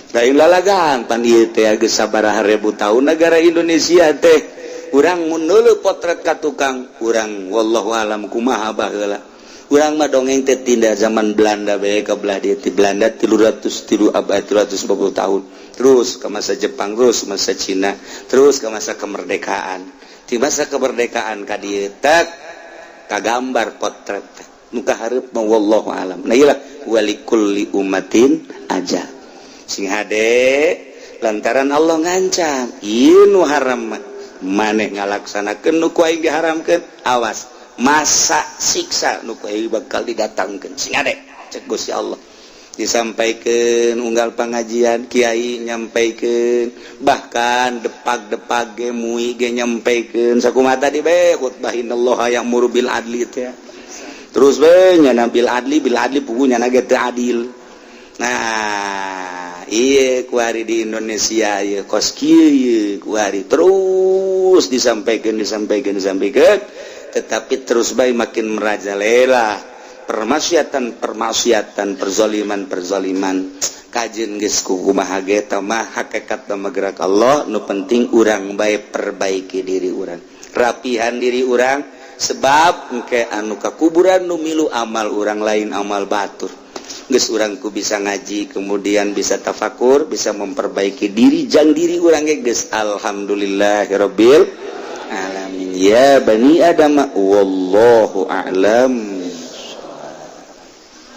lain lalagaan pan ieu teh geus sabaraha ribu tahun negara Indonesia teh urang mun heuleuh potret ka tukang urang wallahu alam kumaha baheula urang mah dongeng teh tindak zaman Belanda bae ka belah dieu ti Belanda 350 tahun terus ke masa Jepang terus masa Cina terus ke masa kemerdekaan di masa kemerdekaan ka dieu tak kagambar potret nu kahareup mah wallahu alam nah ieu walikulli ummatin ajal sing hade lantaran Allah ngancam ieu nu haram maneh ngalaksanakeun nu ku aing diharamkeun awas masa siksa nu bakal didatangkeun sing ade cek Gusti Allah disampaikeun unggal pengajian kiai nyampaikeun bahkan depag-depag ge mui ge nyampaikeun sakumaha tadi be khutbahinallah ya'muru bil adli teh terus be nyana bil adli pugunya nage teu adil nah ieu kuari di Indonesia ieu kos kieu kuari terus disampaikeun tetapi terus baik makin merajalela permaksiatan perzaliman kajian geus kumaha ge tah mah hakikat mah gerak Allah nu penting urang bae perbaiki diri urang rapihan diri urang sebab engke anu ka kuburan nu milu amal urang lain amal batur geus urang ku bisa ngaji kemudian bisa tafakur bisa memperbaiki diri jang diri urang ge geus alhamdulillahirabbil alamin ya bani adam wallahu a'lam